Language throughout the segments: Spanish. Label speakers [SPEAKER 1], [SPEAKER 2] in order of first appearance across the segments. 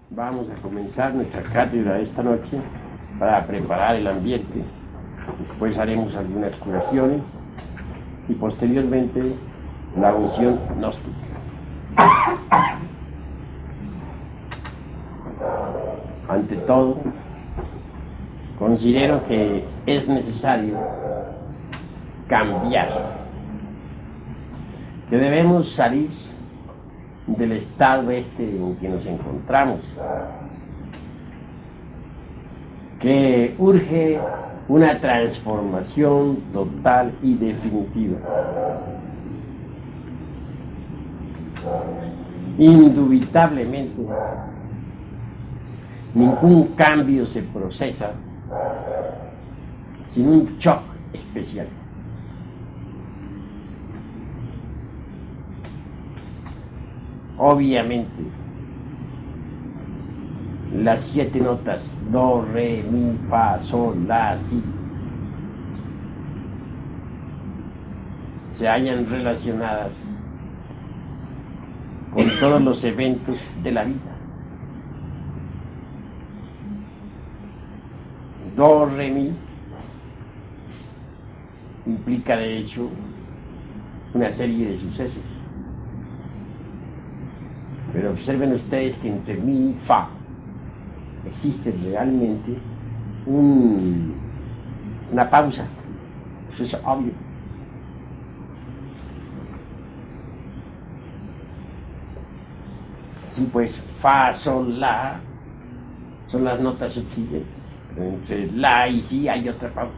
[SPEAKER 1] Vamos a comenzar nuestra cátedra esta noche para preparar el ambiente. Después haremos algunas curaciones y posteriormente la unción gnóstica. Ante todo, considero que es necesario cambiar, que debemos salir del estado en que nos encontramos, que urge una transformación total y definitiva. Indubitablemente, ningún cambio se procesa sin un shock especial. Obviamente, las 7 notas do, re, mi, fa, sol, la, si se hallan relacionadas con todos los eventos de la vida. Do, re, mi implica de hecho una serie de sucesos. Pero observen ustedes que entre mi y fa existe realmente una pausa. Eso es obvio. Así pues, fa, sol, la son las notas subsiguientes. Pero entre la y si hay otra pausa.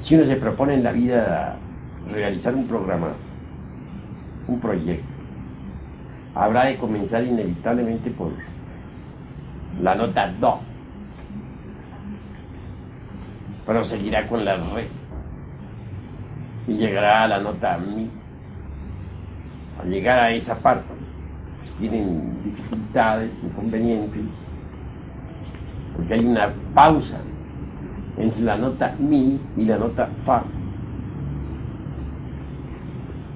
[SPEAKER 1] Si uno se propone en la vida realizar un programa, un proyecto, habrá de comenzar inevitablemente por la nota do, proseguirá con la re y llegará a la nota mi. Al llegar a esa parte, pues tienen dificultades, inconvenientes, porque hay una pausa entre la nota mi y la nota fa.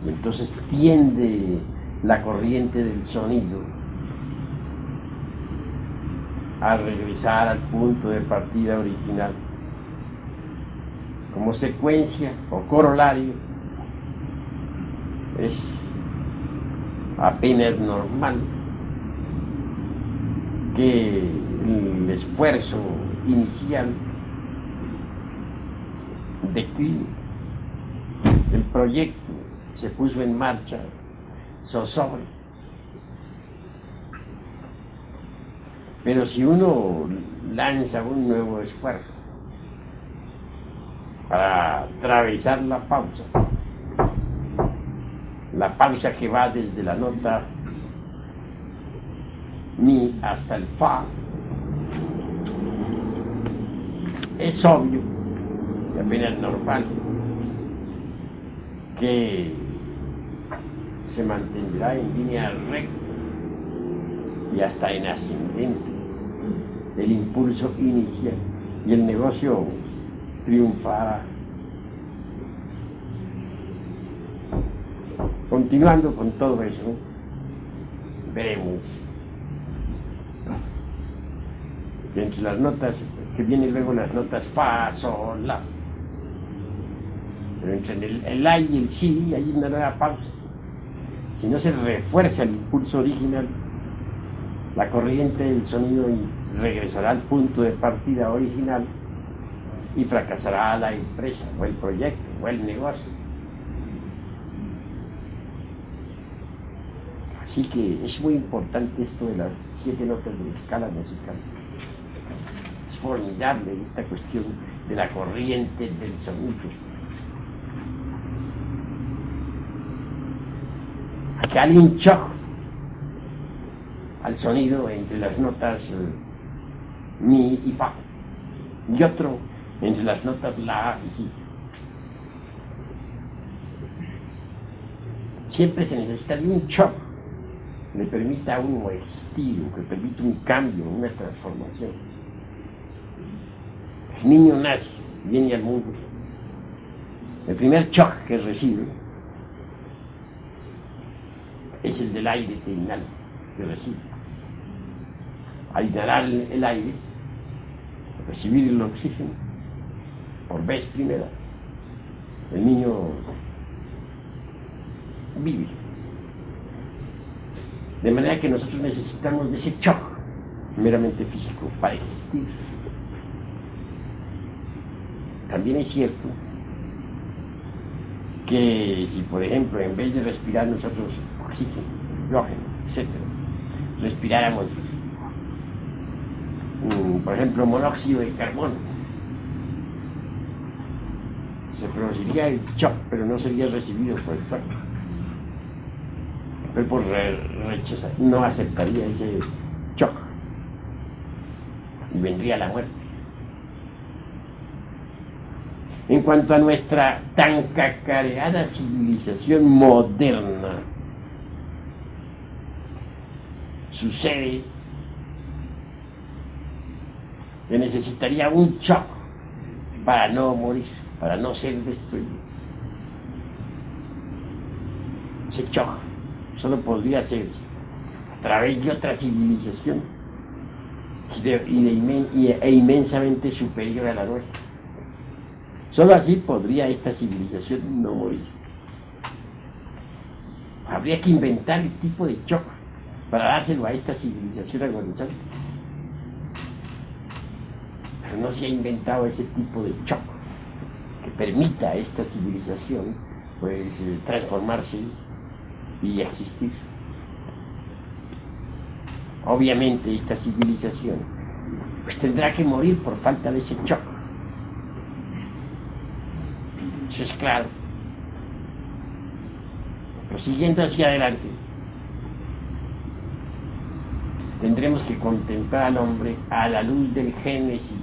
[SPEAKER 1] Y entonces tiende la corriente del sonido a regresar al punto de partida original. Como secuencia o corolario, es apenas normal que el esfuerzo inicial decline. El proyecto se puso en marcha, zozobra. Pero si uno lanza un nuevo esfuerzo para atravesar la pausa que va desde la nota mi hasta el fa, es obvio y apenas normal que se mantendrá en línea recta y hasta en ascendente el impulso inicial y el negocio triunfará. Continuando con todo eso, veremos que entre las notas que vienen luego las notas fa, sol, la, pero entre el la y el si hay una nueva pausa. Si no se refuerza el impulso original, la corriente del sonido regresará al punto de partida original y fracasará la empresa o el proyecto o el negocio. Así que es muy importante esto de las 7 notas de la escala musical. Es formidable esta cuestión de la corriente del sonido. Aquí hay un shock al sonido entre las notas mi y fa, y otro entre las notas la y si. Siempre se necesita de un shock que le permita a uno existir, o que permita un cambio, una transformación. El niño nace, viene al mundo. El primer shock que recibe es el del aire que inhala, que recibe. Al inhalar el aire, recibir el oxígeno, por vez primera, el niño vive. De manera que nosotros necesitamos de ese shock meramente físico para existir. También es cierto que si, por ejemplo, en vez de respirar nosotros oxígeno, hidrógeno, etc., respiráramos, por ejemplo, monóxido de carbono, se produciría el shock, pero no sería recibido por el cuerpo. El cuerpo rechazar, no aceptaría ese shock y vendría la muerte. En cuanto a nuestra tan cacareada civilización moderna, sucede que necesitaría un shock para no morir, para no ser destruido. Ese shock solo podría ser a través de otra civilización e inmensamente superior a la nuestra. Solo así podría esta civilización no morir. Habría que inventar el tipo de shock para dárselo a esta civilización agonizante. Pero no se ha inventado ese tipo de shock que permita a esta civilización pues transformarse y existir. Obviamente esta civilización pues tendrá que morir por falta de ese shock. Eso es claro. Prosiguiendo hacia adelante, tendremos que contemplar al hombre a la luz del Génesis.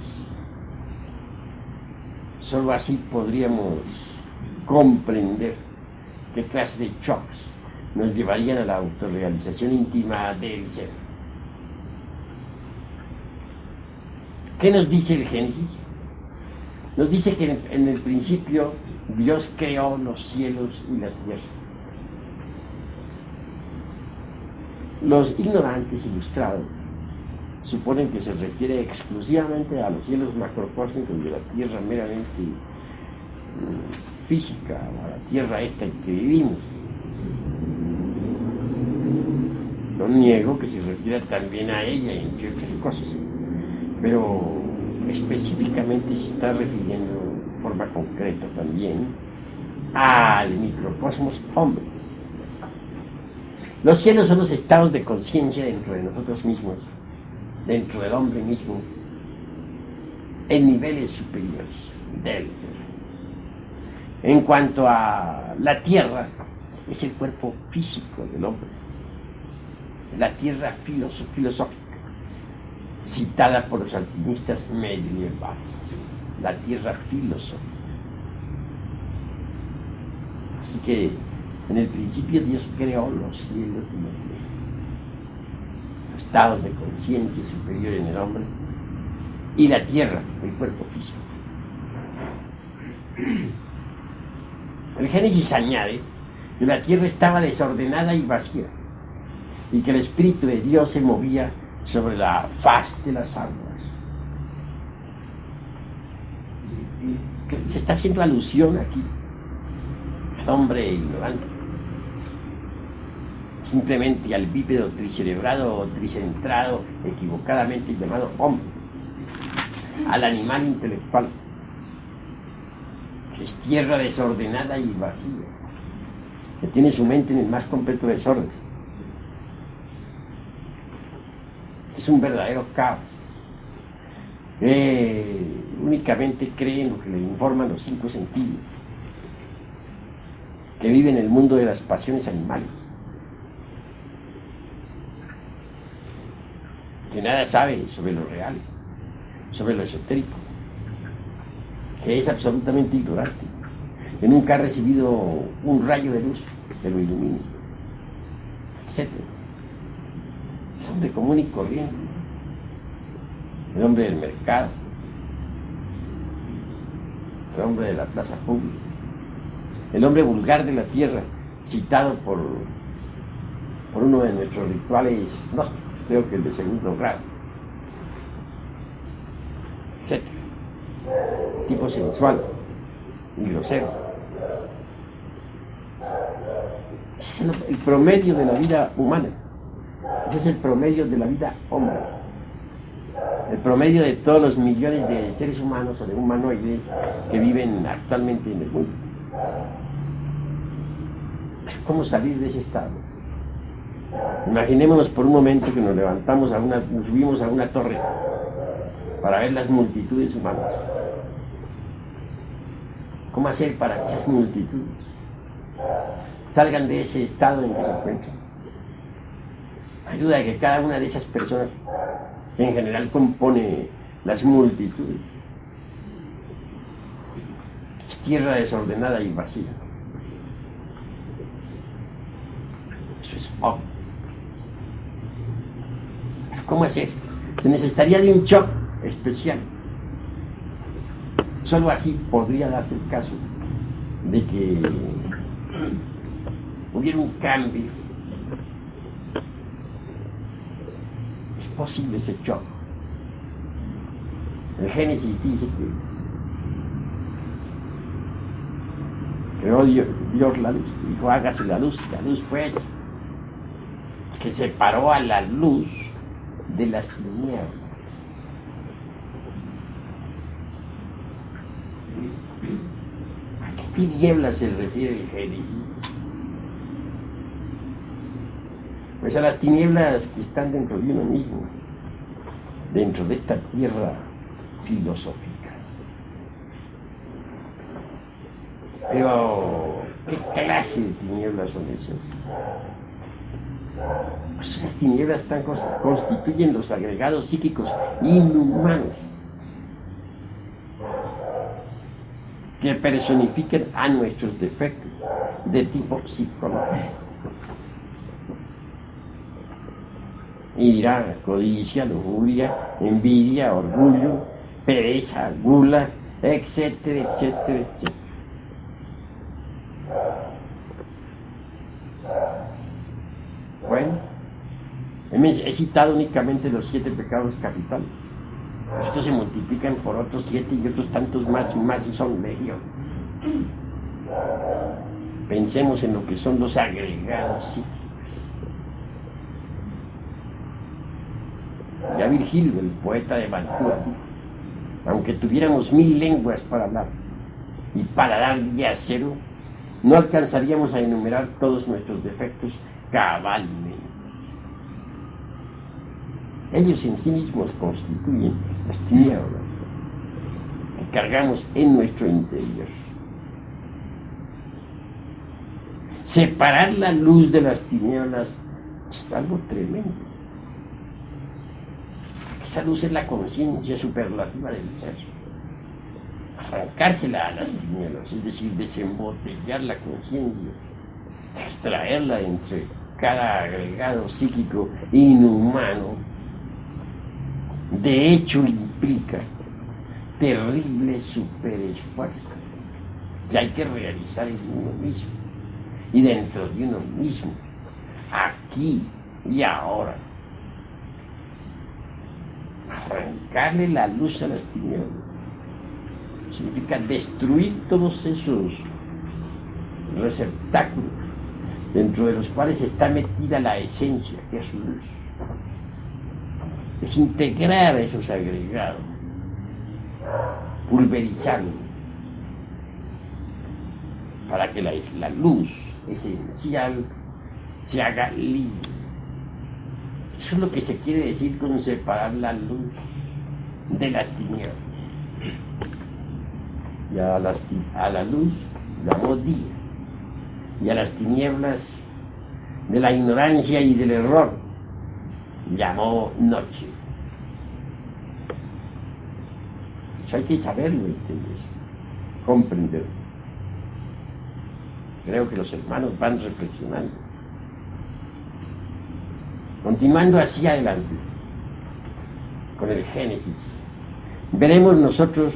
[SPEAKER 1] Solo así podríamos comprender qué clase de shocks nos llevarían a la autorrealización íntima del ser. ¿Qué nos dice el Génesis? Nos dice que en el principio Dios creó los cielos y la tierra. Los ignorantes ilustrados suponen que se refiere exclusivamente a los cielos macrocósmicos de la tierra meramente física, a la tierra esta en que vivimos. No niego que se refiera también a ella, entre otras cosas, pero específicamente se está refiriendo de forma concreta también al microcosmos hombre. Los cielos son los estados de conciencia dentro de nosotros mismos, dentro del hombre mismo, en niveles superiores del ser. En cuanto a la tierra, es el cuerpo físico del hombre, la tierra filosófica, citada por los alquimistas medievales, la tierra filosófica. Así que en el principio Dios creó los cielos y la tierra, los estados de conciencia superior en el hombre, y la tierra, el cuerpo físico. El Génesis añade que la tierra estaba desordenada y vacía, y que el Espíritu de Dios se movía sobre la faz de las aguas. Se está haciendo alusión aquí al hombre ignorante, simplemente al bípedo tricerebrado o tricentrado, equivocadamente llamado hombre, al animal intelectual, que es tierra desordenada y vacía, que tiene su mente en el más completo desorden. Es un verdadero caos. Únicamente cree en lo que le informan los 5 sentidos, que vive en el mundo de las pasiones animales, que nada sabe sobre lo real, sobre lo esotérico, que es absolutamente ignorante, que nunca ha recibido un rayo de luz que lo ilumine, etc. Es hombre común y corriente, el hombre del mercado, el hombre de la plaza pública, el hombre vulgar de la tierra, citado por por uno de nuestros rituales gnósticos, creo que el de segundo grado, etc. Tipo sensual y grosero. Ese es el promedio de la vida humana. Ese es el promedio de la vida hombre. El promedio de todos los millones de seres humanos o de humanoides que viven actualmente en el mundo. ¿Cómo salir de ese estado? Imaginémonos por un momento que nos levantamos nos subimos a una torre para ver las multitudes humanas. ¿Cómo hacer para que esas multitudes salgan de ese estado en que se encuentran? Ayuda a que cada una de esas personas, que en general compone las multitudes, es tierra desordenada y vacía. Eso es obvio. ¿Cómo hacer? Se necesitaría de un shock especial. Solo así podría darse el caso de que hubiera un cambio. Es posible ese shock. El Génesis dice que creó Dios la luz, dijo hágase la luz fue hecha, que separó a la luz de las tinieblas. ¿A qué tinieblas se refiere el Génesis? Pues a las tinieblas que están dentro de uno mismo, dentro de esta tierra filosófica. Pero, ¿qué clase de tinieblas son esas? Pues esas tinieblas constituyen los agregados psíquicos inhumanos que personifican a nuestros defectos de tipo psicológico. Ira, codicia, lujuria, envidia, orgullo, pereza, gula, etcétera, etcétera, etcétera. Bueno, he citado únicamente los 7 pecados capitales. Estos se multiplican por otros 7 y otros tantos más y son legión. Pensemos en lo que son los agregados psíquicos. Ya Virgilio, el poeta de Mantua, aunque tuviéramos 1000 lenguas para hablar y para dar día cero, no alcanzaríamos a enumerar todos nuestros defectos cabalmente. Ellos en sí mismos constituyen las tinieblas que cargamos en nuestro interior. Separar la luz de las tinieblas es algo tremendo. Esa luz es la conciencia superlativa del ser. Arrancársela a las tinieblas, es decir, desembotellar la conciencia, extraerla entre cada agregado psíquico inhumano, de hecho implica terrible superesfuerzo que hay que realizar en uno mismo y dentro de uno mismo, aquí y ahora. Arrancarle la luz a las tinieblas significa destruir todos esos receptáculos dentro de los cuales está metida la esencia, que es su luz. Es integrar esos agregados, pulverizarlos, para que la luz esencial se haga libre. Eso es lo que se quiere decir con separar la luz de las tinieblas. Y a la luz llamó día, y a las tinieblas de la ignorancia y del error llamó noche. Eso hay que saberlo, ¿entiendes? Comprenderlo. Creo que los hermanos van reflexionando. Continuando hacia adelante con el Génesis, veremos nosotros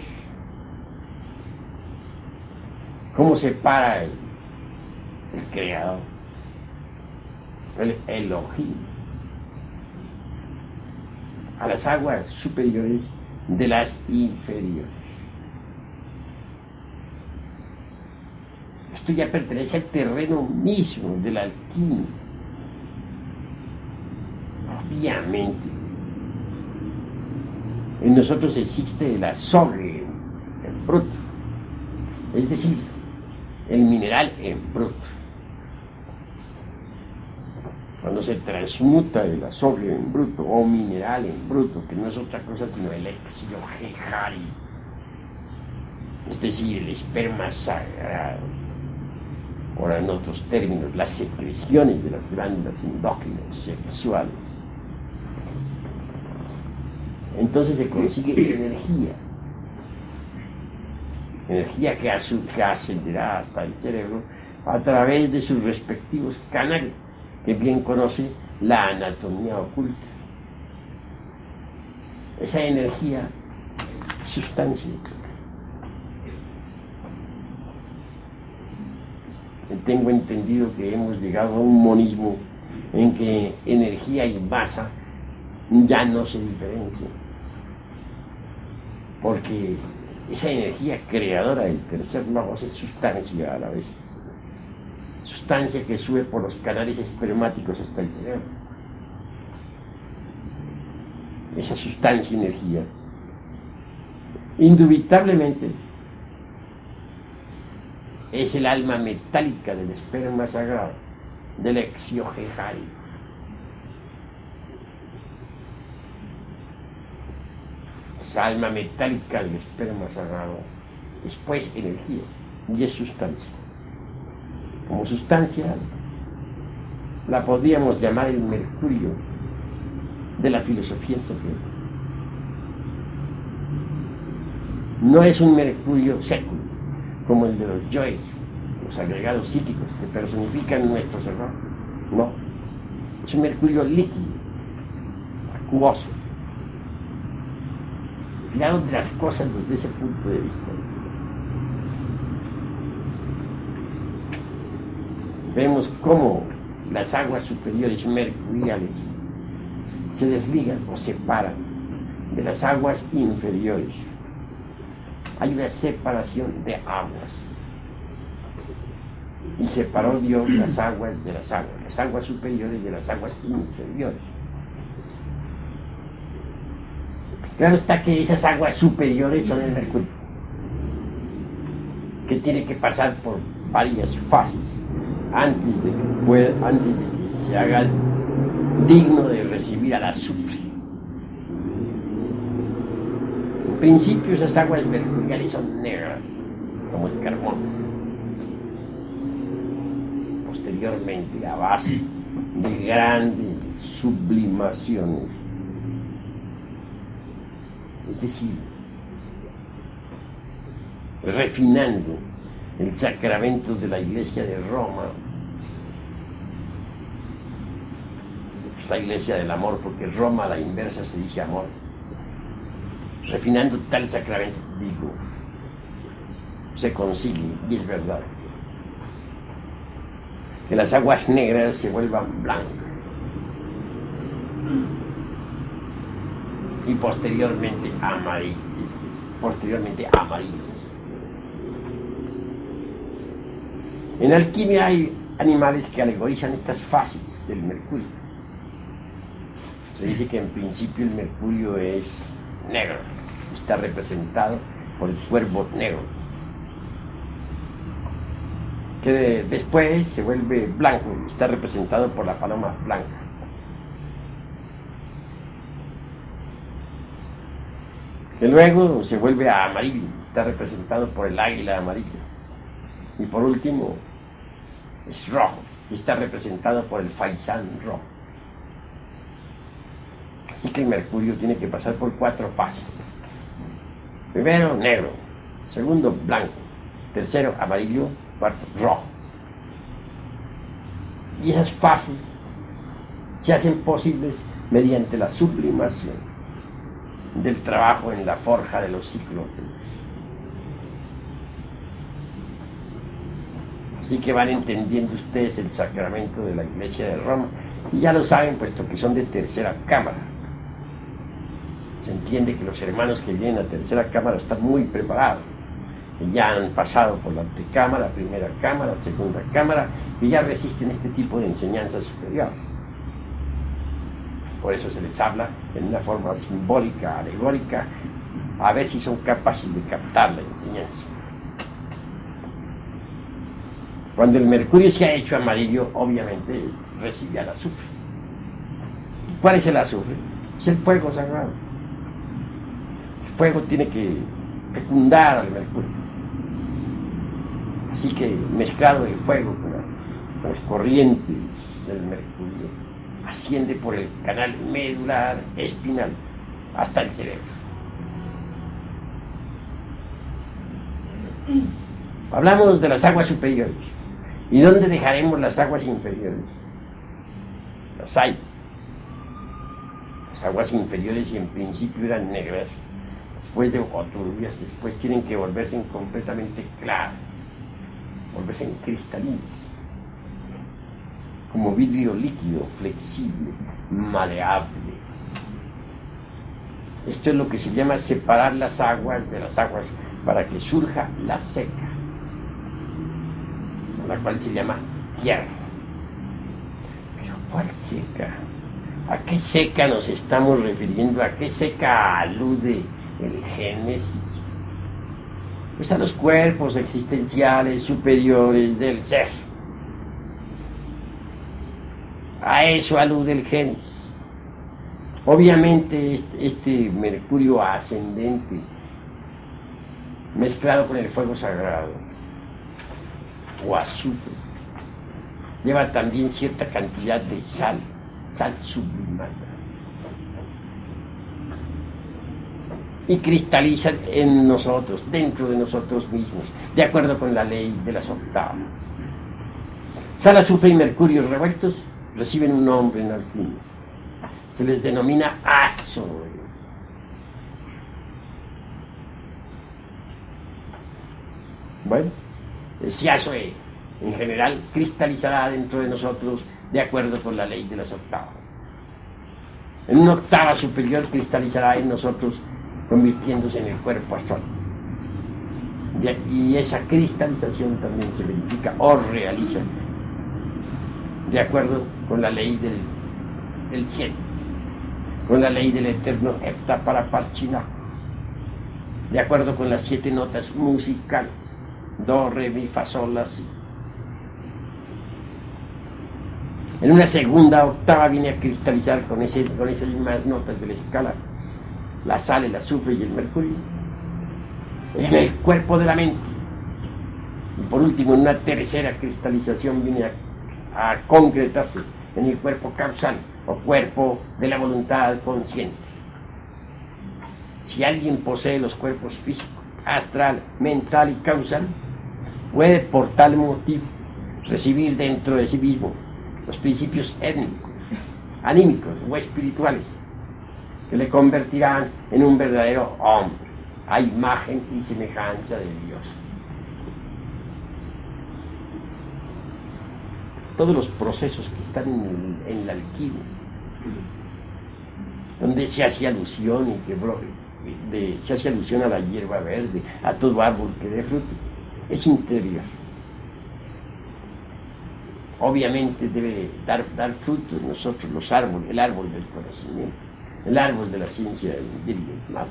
[SPEAKER 1] cómo se para el Creador, el Elohim, a las aguas superiores de las inferiores. Esto ya pertenece al terreno mismo de la alquimia. Obviamente, en nosotros existe el azogue en bruto, es decir, el mineral en bruto. Cuando se transmuta el azogue en bruto o mineral en bruto, que no es otra cosa sino el exiohejari, es decir, el esperma sagrado, o en otros términos, las secreciones de las glándulas endócrinas sexuales, entonces se consigue energía que ascenderá hasta el cerebro a través de sus respectivos canales, que bien conoce la anatomía oculta. Esa energía, sustancia. Tengo entendido que hemos llegado a un monismo en que energía y masa ya no se diferencian, porque esa energía creadora del tercer logos es sustancia a la vez, sustancia que sube por los canales espermáticos hasta el cerebro. Esa sustancia energía indubitablemente es el alma metálica del esperma sagrado, del exiohejari. Esa alma metálica del esperma sagrado es pues energía y es sustancia. Como sustancia la podríamos llamar el mercurio de la filosofía secreta. No es un mercurio seco como el de los yoes, los agregados psíquicos que personifican nuestros errores. No, es un mercurio líquido, acuoso. Mirad de las cosas desde ese punto de vista. Vemos cómo las aguas superiores mercuriales se desligan o separan de las aguas inferiores. Hay una separación de aguas. Y separó Dios las aguas de las aguas superiores de las aguas inferiores. Claro está que esas aguas superiores son el mercurio, que tiene que pasar por varias fases antes de que se haga digno de recibir al azufre. En principio esas aguas mercuriales son negras, como el carbón. Posteriormente, a base de grandes sublimaciones, es decir, refinando el sacramento de la Iglesia de Roma, la Iglesia del amor, porque Roma a la inversa se dice amor, refinando tal sacramento, digo, se consigue, y es verdad, que las aguas negras se vuelvan blancas y posteriormente amarillas. En alquimia hay animales que alegorizan estas fases del mercurio. Se dice que en principio el mercurio es negro, está representado por el cuervo negro, que después se vuelve blanco, está representado por la paloma blanca. Que luego se vuelve a amarillo, está representado por el águila amarilla. Y por último, es rojo, y está representado por el faisán rojo. Así que el mercurio tiene que pasar por 4 fases. Primero, negro. Segundo, blanco. Tercero, amarillo. Cuarto, rojo. Y esas fases se hacen posibles mediante la sublimación del trabajo en la forja de los ciclos. Así que van entendiendo ustedes el sacramento de la Iglesia de Roma Y ya lo saben, puesto que son de tercera cámara. Se entiende que los hermanos que vienen a tercera cámara están muy preparados. Ya han pasado por la antecámara, primera cámara, segunda cámara, y ya resisten este tipo de enseñanza superior. Por eso se les habla en una forma simbólica, alegórica, a ver si son capaces de captar la enseñanza. Cuando el mercurio se ha hecho amarillo, obviamente recibe al azufre. ¿Cuál es el azufre? Es el fuego sagrado. El fuego tiene que fecundar al mercurio. Así que mezclado el fuego con las corrientes del mercurio, asciende por el canal medular espinal hasta el cerebro. Hablamos de las aguas superiores. ¿Y dónde dejaremos las aguas inferiores? Las hay. Las aguas inferiores, y en principio eran negras, después o turbias, después tienen que volverse completamente claras, volverse cristalinas, como vidrio líquido, flexible, maleable. Esto es lo que se llama separar las aguas de las aguas para que surja la seca, la cual se llama tierra. Pero ¿cuál seca? ¿A qué seca nos estamos refiriendo? ¿A qué seca alude el Génesis? Pues a los cuerpos existenciales superiores del ser. A eso alude el Génesis. Obviamente este mercurio ascendente, mezclado con el fuego sagrado o azufre, lleva también cierta cantidad de sal sublimada, y cristaliza en nosotros, dentro de nosotros mismos, de acuerdo con la ley de las octavas. Sal, azufre y mercurio revueltos reciben un nombre en alquimia. Se les denomina azoe. Bueno, ese azoe en general cristalizará dentro de nosotros de acuerdo con la ley de las octavas. En una octava superior cristalizará en nosotros, convirtiéndose en el cuerpo astral. Y esa cristalización también se verifica o realiza de acuerdo con la ley del cielo, con la ley del eterno Heptaparaparchina, de acuerdo con las 7 notas musicales, do, re, mi, fa, sol, la, si. En una segunda octava viene a cristalizar con esas mismas notas de la escala, la sal, el azufre y el mercurio, en el cuerpo de la mente. Y por último, en una tercera cristalización viene a concretarse en el cuerpo causal o cuerpo de la voluntad consciente. Si alguien posee los cuerpos físico, astral, mental y causal, puede por tal motivo recibir dentro de sí mismo los principios étnicos, anímicos o espirituales que le convertirán en un verdadero hombre, a imagen y semejanza de Dios. Todos los procesos que están en la alquimia, donde se hace alusión se hace alusión a la hierba verde, a todo árbol que dé fruto, es interior. Obviamente debe dar fruto en nosotros los árboles, el árbol del conocimiento, el árbol de la ciencia del bien y del mal.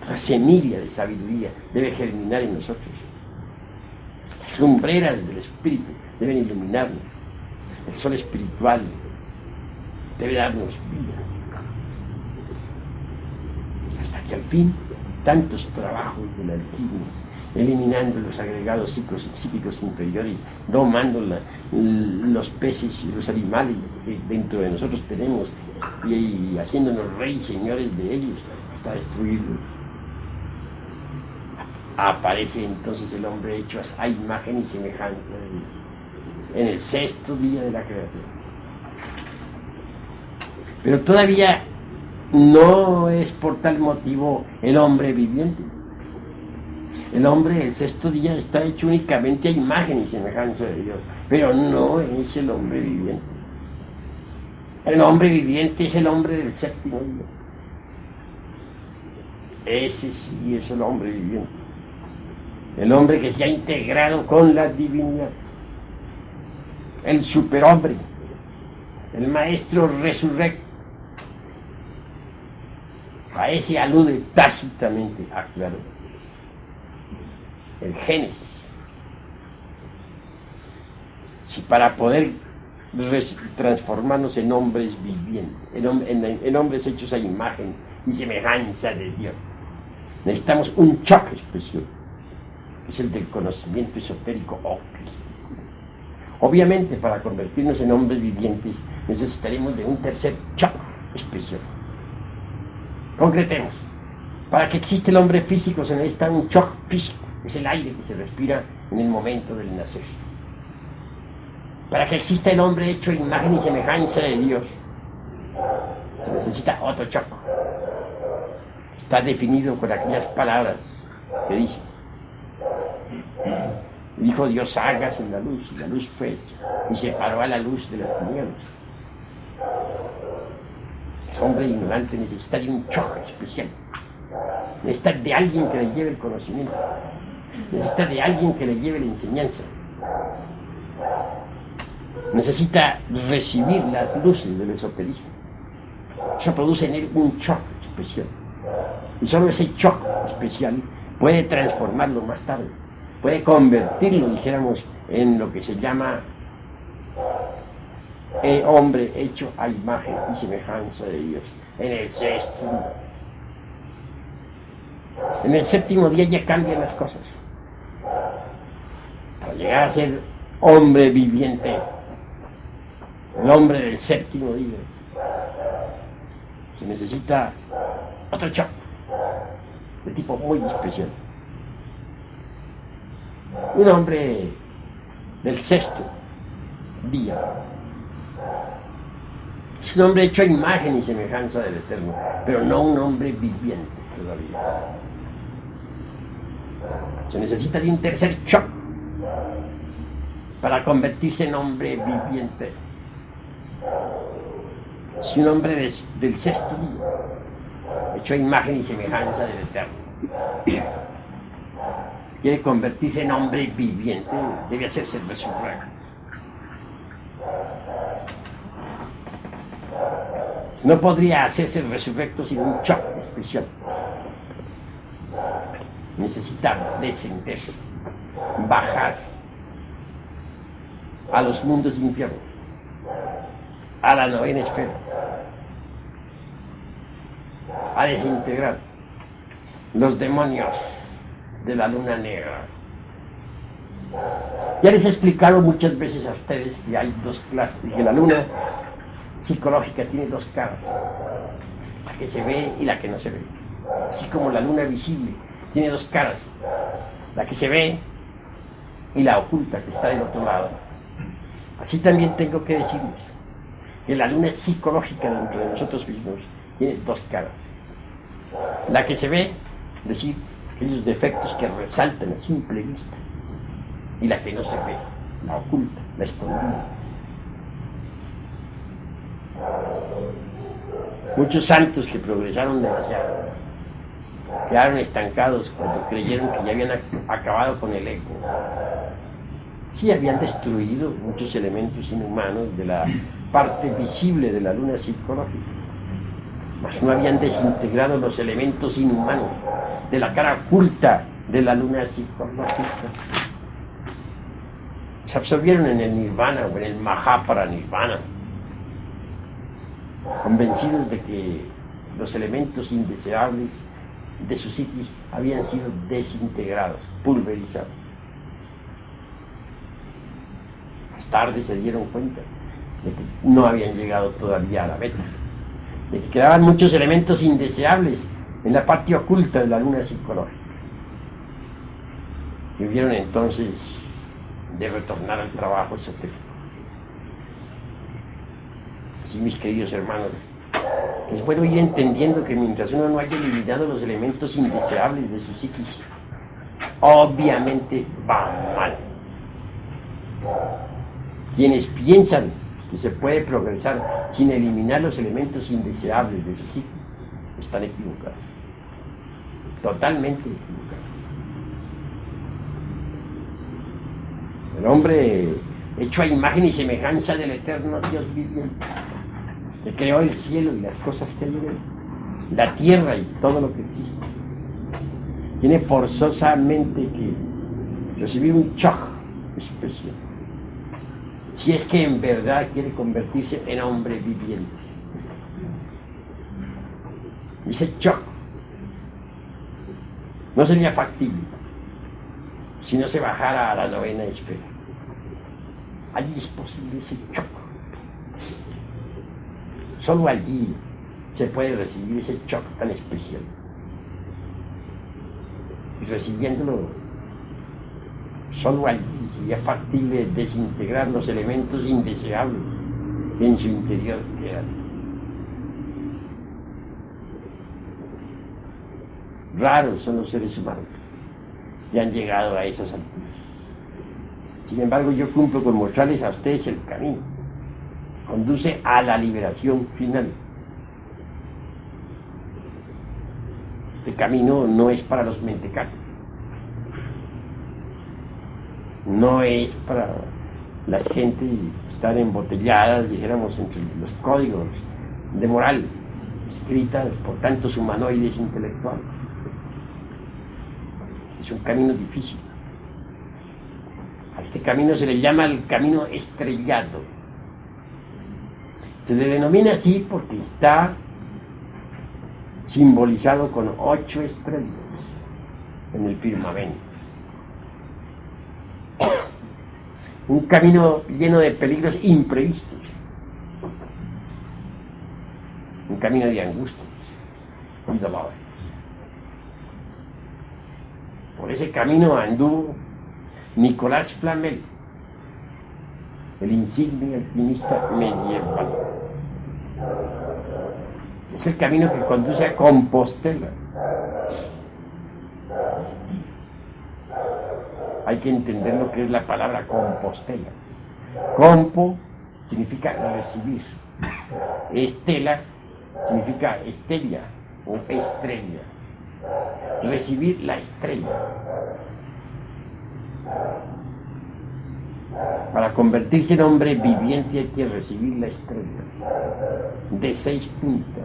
[SPEAKER 1] La semilla de sabiduría debe germinar en nosotros. Las lumbreras del espíritu deben iluminarnos. El sol espiritual debe darnos vida. Hasta que al fin, tantos trabajos de la alquimia, eliminando los agregados psíquicos inferiores, domando los peces y los animales que dentro de nosotros tenemos, y haciéndonos reyes y señores de ellos hasta destruirlos. Aparece entonces el hombre hecho a imagen y semejanza de Dios en el 6º día de la creación. Pero todavía no es por tal motivo el hombre viviente. El hombre, el 6º día, está hecho únicamente a imagen y semejanza de Dios, pero no es el hombre viviente. El hombre viviente es el hombre del séptimo día. Ese sí es el hombre viviente. El hombre que se ha integrado con la divinidad. El superhombre. El maestro resurrecto. A ese alude tácitamente, claro, el Génesis. Si para poder transformarnos en hombres vivientes, en hombres hechos a imagen y semejanza de Dios, necesitamos un choque especial, que es el del conocimiento esotérico o crístico. Obviamente, para convertirnos en hombres vivientes, necesitaremos de un tercer choque especial. Concretemos. Para que exista el hombre físico se necesita un choque físico, es el aire que se respira en el momento del nacer. Para que exista el hombre hecho a imagen y semejanza de Dios, se necesita otro choque. Está definido con aquellas palabras que dicen: dijo Dios, hágase la luz, y la luz fue hecha, y separó a la luz de las tinieblas. El hombre ignorante necesita de un choque especial. Necesita de alguien que le lleve el conocimiento. Necesita de alguien que le lleve la enseñanza. Necesita recibir las luces del esoterismo. Eso produce en él un choque especial. Y solo ese choque especial puede transformarlo más tarde. Puede convertirlo, dijéramos, en lo que se llama hombre hecho a imagen y semejanza de Dios. En el sexto día. En el séptimo día ya cambian las cosas. Para llegar a ser hombre viviente, el hombre del séptimo día, se necesita otro choque de tipo muy especial. Un hombre del sexto día es un hombre hecho a imagen y semejanza del Eterno, pero no un hombre viviente todavía. Se necesita de un tercer choque para convertirse en hombre viviente. Si un hombre del sexto día, hecho a imagen y semejanza del Eterno, quiere convertirse en hombre viviente, debe hacerse resurrecto. No podría hacerse resurrecto sin un choque especial. Necesita descender, bajar a los mundos infiernos, a la novena esfera, a desintegrar los demonios de la luna negra. Ya les he explicado muchas veces a ustedes que hay dos clases, que la luna psicológica tiene dos caras, la que se ve y la que no se ve, así como la luna visible tiene dos caras, la que se ve y la oculta que está del otro lado. Así también tengo que decirles que la luna psicológica dentro de nosotros mismos tiene dos caras, la que se ve, es decir, aquellos defectos que resaltan a simple vista, y la que no se ve, la oculta, la escondida. Muchos santos que progresaron demasiado quedaron estancados cuando creyeron que ya habían acabado con el ego. Sí, habían destruido muchos elementos inhumanos de la parte visible de la luna psicológica, mas no habían desintegrado los elementos inhumanos de la cara oculta de la luna psicológica. Se absorbieron en el nirvana o en el mahaparanirvana, convencidos de que los elementos indeseables de sus psiquis habían sido desintegrados, pulverizados. Más tarde se dieron cuenta de que no habían llegado todavía a la meta, de que quedaban muchos elementos indeseables en la parte oculta de la luna psicológica. Y hubieron entonces de retornar al trabajo esotérico. Así, mis queridos hermanos, es bueno ir entendiendo que mientras uno no haya eliminado los elementos indeseables de su psiquis, obviamente va mal. Quienes piensan que se puede progresar sin eliminar los elementos indeseables de su psique, están equivocados. Totalmente equivocados. El hombre, hecho a imagen y semejanza del eterno Dios viviente, que creó el cielo y las cosas que hay en él, la tierra y todo lo que existe, tiene forzosamente que recibir un shock especial, si es que en verdad quiere convertirse en hombre viviente. Ese shock no sería factible si no se bajara a la novena esfera. Allí es posible ese shock. Solo allí se puede recibir ese shock tan especial. Y recibiéndolo, solo allí sería factible desintegrar los elementos indeseables que en su interior quedan. Raros son los seres humanos que han llegado a esas alturas. Sin embargo, yo cumplo con mostrarles a ustedes el camino. Conduce a la liberación final. Este camino no es para los mentecatos. No es para las gentes que están embotelladas, dijéramos, entre los códigos de moral escritas por tantos humanoides intelectuales. Es un camino difícil. A este camino se le llama el camino estrellado. Se le denomina así porque está simbolizado con 8 estrellas en el firmamento. Un camino lleno de peligros imprevistos. Un camino de angustias y dolores. Por ese camino anduvo Nicolás Flamel, el insigne alpinista medieval. Es el camino que conduce a Compostela. Hay que entender lo que es la palabra Compostela. Compo significa recibir. Estela significa estrella o estrella. Recibir la estrella. Para convertirse en hombre viviente hay que recibir la estrella de 6 puntas,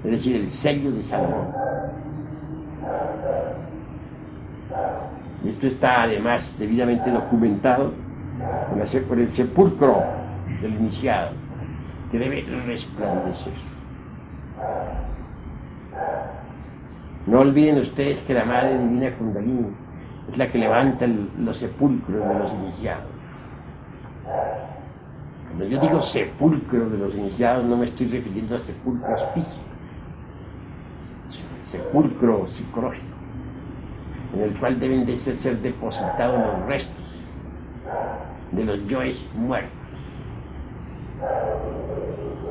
[SPEAKER 1] es decir, el sello de Salomón. Esto está además debidamente documentado por el sepulcro del iniciado, que debe resplandecer. No olviden ustedes que la Madre Divina Kundalini es la que levanta los sepulcros de los iniciados. Cuando yo digo sepulcro de los iniciados, no me estoy refiriendo a sepulcros físicos, sepulcro psicológico, en el cual deben de ser depositados los restos de los yoes muertos.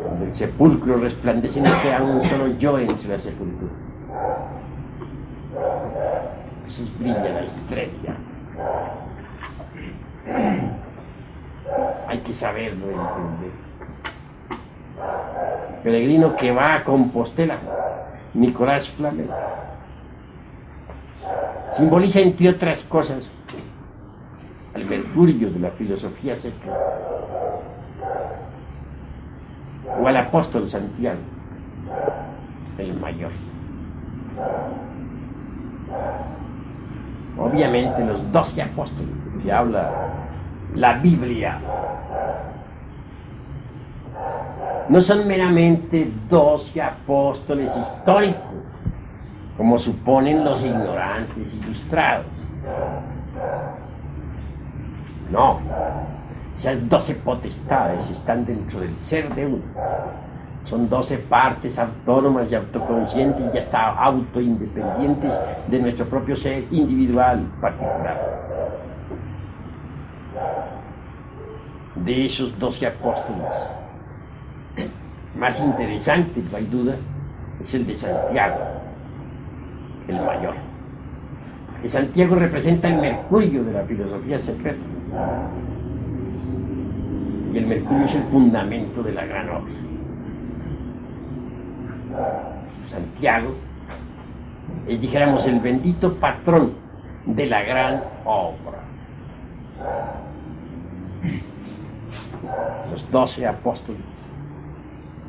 [SPEAKER 1] Cuando el sepulcro resplandece, no queda un solo yo entre la sepultura. Entonces brilla la estrella. Hay que saberlo entender. Peregrino que va a Compostela, Nicolás Flamel, simboliza, entre otras cosas, al Mercurio de la filosofía secreta, o al apóstol Santiago, el mayor. Obviamente los 12 apóstoles que habla la Biblia no son meramente 12 apóstoles históricos, como suponen los ignorantes ilustrados. No, esas 12 potestades están dentro del ser de uno. Son 12 partes autónomas y autoconscientes y hasta autoindependientes de nuestro propio ser individual particular. De esos 12 apóstoles, más interesante, no hay duda, es el de Santiago, el mayor. Que Santiago representa el Mercurio de la filosofía secreta. y el mercurio es el fundamento de la gran obra. Santiago es, dijéramos, el bendito patrón de la gran obra. Los 12 apóstoles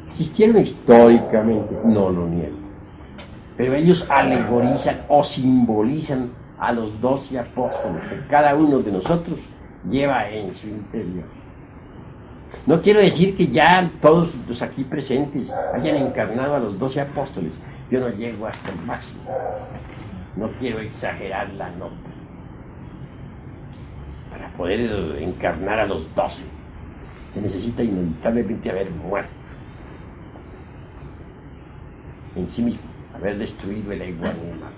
[SPEAKER 1] existieron históricamente, no lo niego, pero ellos alegorizan o simbolizan a los 12 apóstoles que cada uno de nosotros lleva en su interior. No quiero decir que ya todos los aquí presentes hayan encarnado a los 12 apóstoles. Yo no llego hasta el máximo. No quiero exagerar la nota. Para poder encarnar a los 12, se necesita inevitablemente haber muerto en sí mismo, haber destruido el ego animal.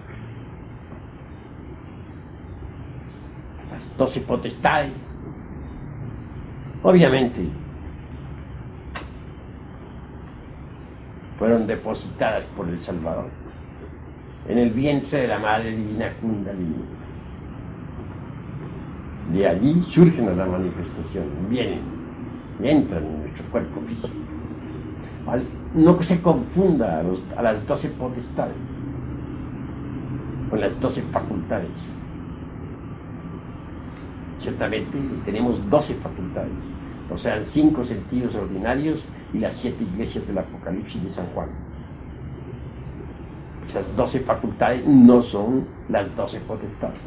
[SPEAKER 1] Las 12 potestades, obviamente, fueron depositadas por el Salvador en el vientre de la Madre Divina Kundalini. De allí surgen a la manifestación, vienen y entran en nuestro cuerpo físico. No se confunda a las 12 potestades con las 12 facultades. Ciertamente tenemos 12 facultades, o sea, 5 sentidos ordinarios y las 7 iglesias del Apocalipsis de San Juan. Esas 12 facultades no son las 12 potestades,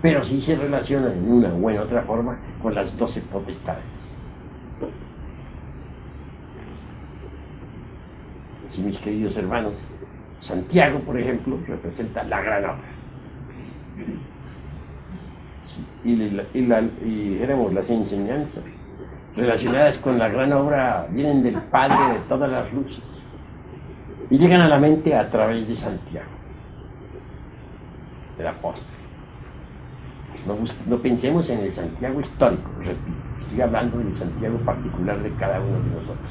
[SPEAKER 1] pero sí se relacionan en una u en otra forma con las 12 potestades. Sí, mis queridos hermanos, Santiago, por ejemplo, representa la gran obra. Y dijéramos, las enseñanzas relacionadas con la gran obra vienen del Padre de todas las luces y llegan a la mente a través de Santiago, del apóstol. No pensemos en el Santiago histórico, repito, estoy hablando del Santiago particular de cada uno de nosotros.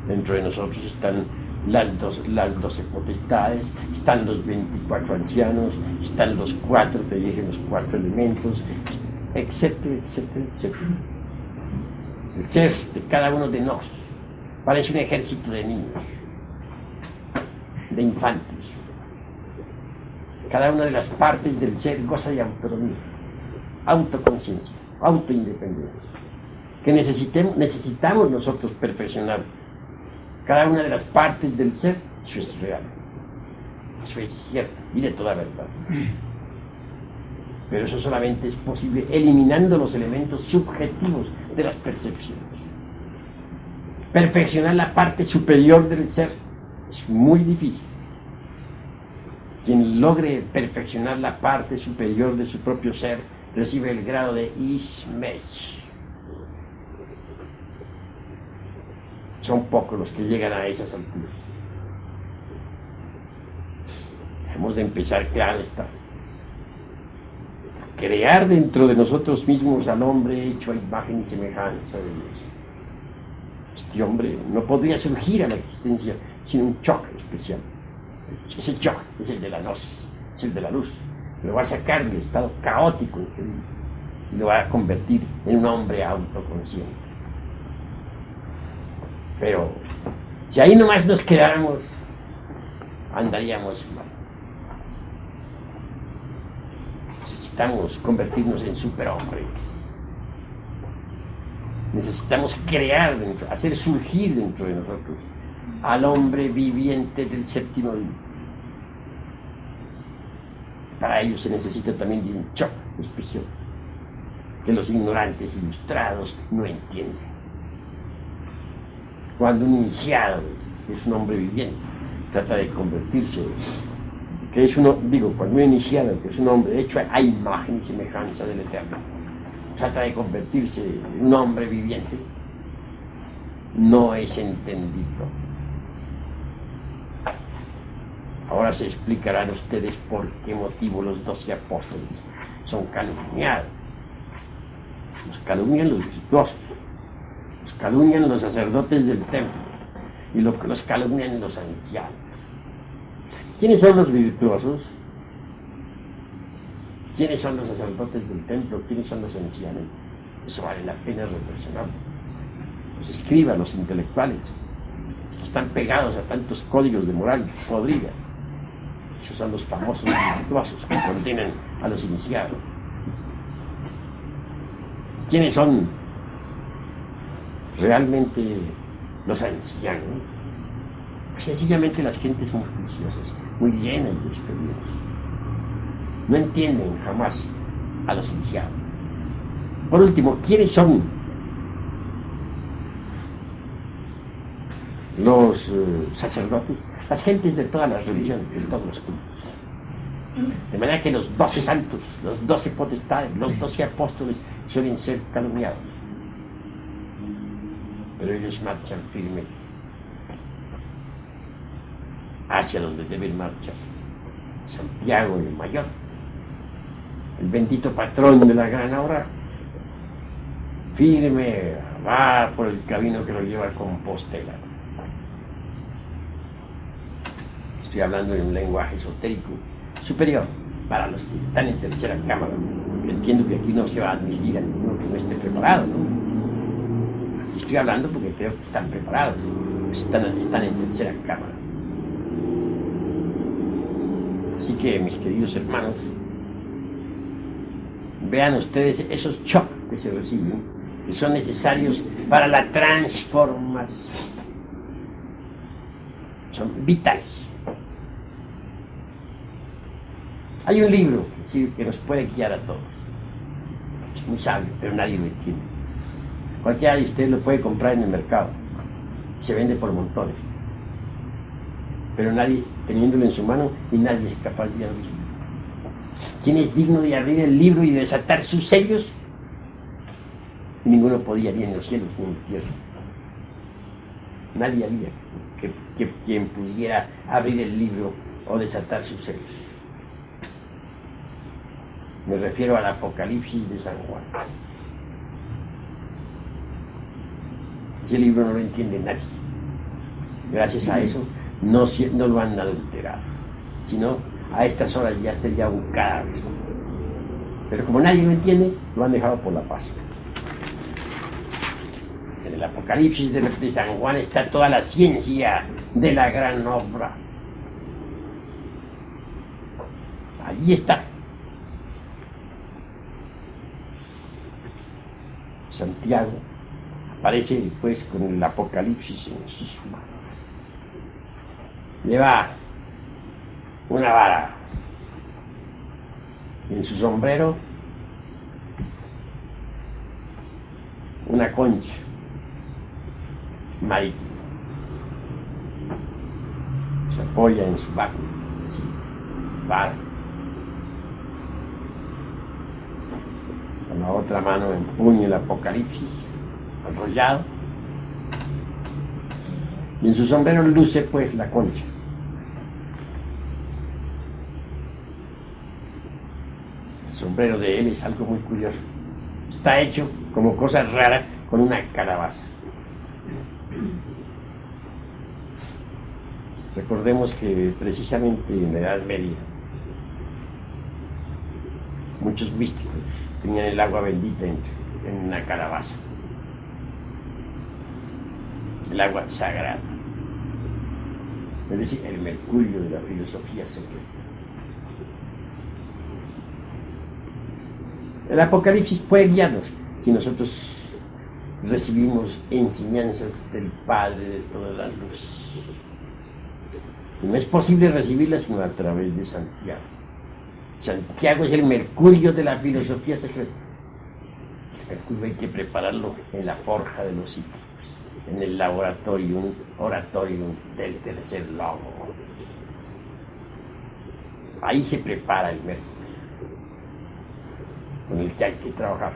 [SPEAKER 1] Dentro de nosotros están las 12 potestades, están los 24 ancianos, están los 4 que dije, los 4 elementos, etcétera, etcétera, etcétera. El ser de cada uno de nosotros parece un ejército de niños, de infantes. Cada una de las partes del ser goza de autonomía, autoconciencia, autoindependencia, que necesitamos nosotros perfeccionar. Cada una de las partes del ser, eso es real, eso es cierto y de toda verdad. Pero eso solamente es posible eliminando los elementos subjetivos de las percepciones. Perfeccionar la parte superior del ser es muy difícil. Quien logre perfeccionar la parte superior de su propio ser recibe el grado de Ismech. Son pocos los que llegan a esas alturas. Hemos de empezar, claro está, a crear dentro de nosotros mismos al hombre hecho a imagen y semejanza de Dios. Este hombre no podría surgir a la existencia sin un choque especial. Ese choque es el de la gnosis, es el de la luz. Lo va a sacar del estado caótico en que vive y lo va a convertir en un hombre autoconsciente. Pero si ahí nomás nos quedáramos, andaríamos mal. Necesitamos convertirnos en superhombres. Necesitamos crear dentro, hacer surgir dentro de nosotros al hombre viviente del séptimo día. Para ello se necesita también de un choque especial que los ignorantes ilustrados no entienden. Cuando un iniciado, que es un hombre viviente, trata de convertirse, cuando un iniciado, que es un hombre hecho a imagen y semejanza del Eterno, trata de convertirse en un hombre viviente, no es entendido. Ahora se explicarán ustedes por qué motivo los 12 apóstoles son calumniados. Los calumnian los virtuosos, los calumnian los sacerdotes del templo y los calumnian los ancianos. ¿Quiénes son los virtuosos? ¿Quiénes son los sacerdotes del templo? ¿Quiénes son los ancianos? Eso vale la pena reflexionarlo. Los escribas, los intelectuales, que están pegados a tantos códigos de moral podrida. Esos son los famosos virtuosos que contienen a los iniciados. ¿Quiénes son realmente los ancianos? Pues sencillamente las gentes muy juiciosas, muy llenas de experiencia. No entienden jamás a los iniciados. Por último, ¿quiénes son los sacerdotes? Las gentes de todas las religiones, de todos los cultos. De manera que los 12 santos, los 12 potestades, los 12 apóstoles suelen ser calumniados. Pero ellos marchan firmes hacia donde deben marchar. Santiago el Mayor, el bendito patrón de la gran obra, firme va por el camino que lo lleva a Compostela. Estoy hablando en un lenguaje esotérico superior para los que están en tercera cámara. Entiendo que aquí no se va a admitir a ninguno que no esté preparado, ¿no? Aquí estoy hablando porque creo que están preparados, están en tercera cámara. Así que, mis queridos hermanos, vean ustedes esos choques que se reciben, que son necesarios para la transformación. Son vitales. Hay un libro que nos puede guiar a todos. Es muy sabio, pero nadie lo entiende. Cualquiera de ustedes lo puede comprar en el mercado. Se vende por montones. Pero nadie, teniéndolo en su mano, y nadie es capaz de abrirlo. ¿Quién es digno de abrir el libro y de desatar sus sellos? Ninguno podía, ni en los cielos ni en la tierra. Nadie había quien pudiera abrir el libro o desatar sus sellos. Me refiero al Apocalipsis de San Juan. Ese libro no lo entiende nadie. Gracias a eso no lo han adulterado, sino a estas horas ya sería un cadáver. Pero como nadie lo entiende, lo han dejado por la paz. En el Apocalipsis de San Juan está toda la ciencia de la gran obra. Allí está. Santiago aparece pues con el Apocalipsis en sus manos. Lleva una vara en su sombrero, una concha marítima. Se apoya en su báculo, vara. Con la otra mano empuña el Apocalipsis enrollado, y en su sombrero luce pues la concha. El sombrero de él es algo muy curioso. Está hecho como cosa rara con una calabaza. Recordemos que precisamente en la Edad Media muchos místicos tenían el agua bendita en una calabaza, el agua sagrada, es decir, el mercurio de la filosofía secreta. El Apocalipsis puede guiarnos si nosotros recibimos enseñanzas del Padre de todas las luces. Y no es posible recibirlas sino a través de Santiago. Santiago es el mercurio de la filosofía secreta. El mercurio hay que prepararlo en la forja de los psíquicos, en el laboratorium del tercer logo. Ahí se prepara el mercurio, con el que hay que trabajar.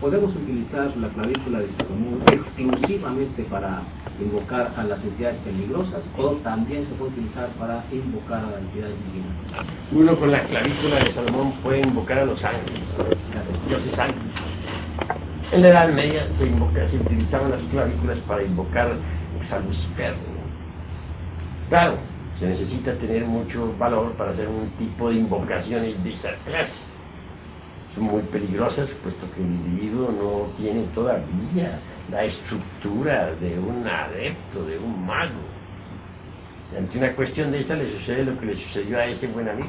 [SPEAKER 2] ¿Podemos utilizar la clavícula de Salomón exclusivamente para invocar a las entidades peligrosas o también se puede utilizar para invocar a las entidades divinas?
[SPEAKER 1] Uno con la clavícula de Salomón puede invocar a los ángeles, a los dioses ángeles. En la Edad Media se utilizaban las clavículas para invocar a Lucifer. Claro, se necesita tener mucho valor para hacer un tipo de invocaciones de esa clase. son muy peligrosas, puesto que el individuo no tiene todavía la estructura de un adepto, de un mago. Y ante una cuestión de esta le sucede lo que le sucedió a ese buen amigo.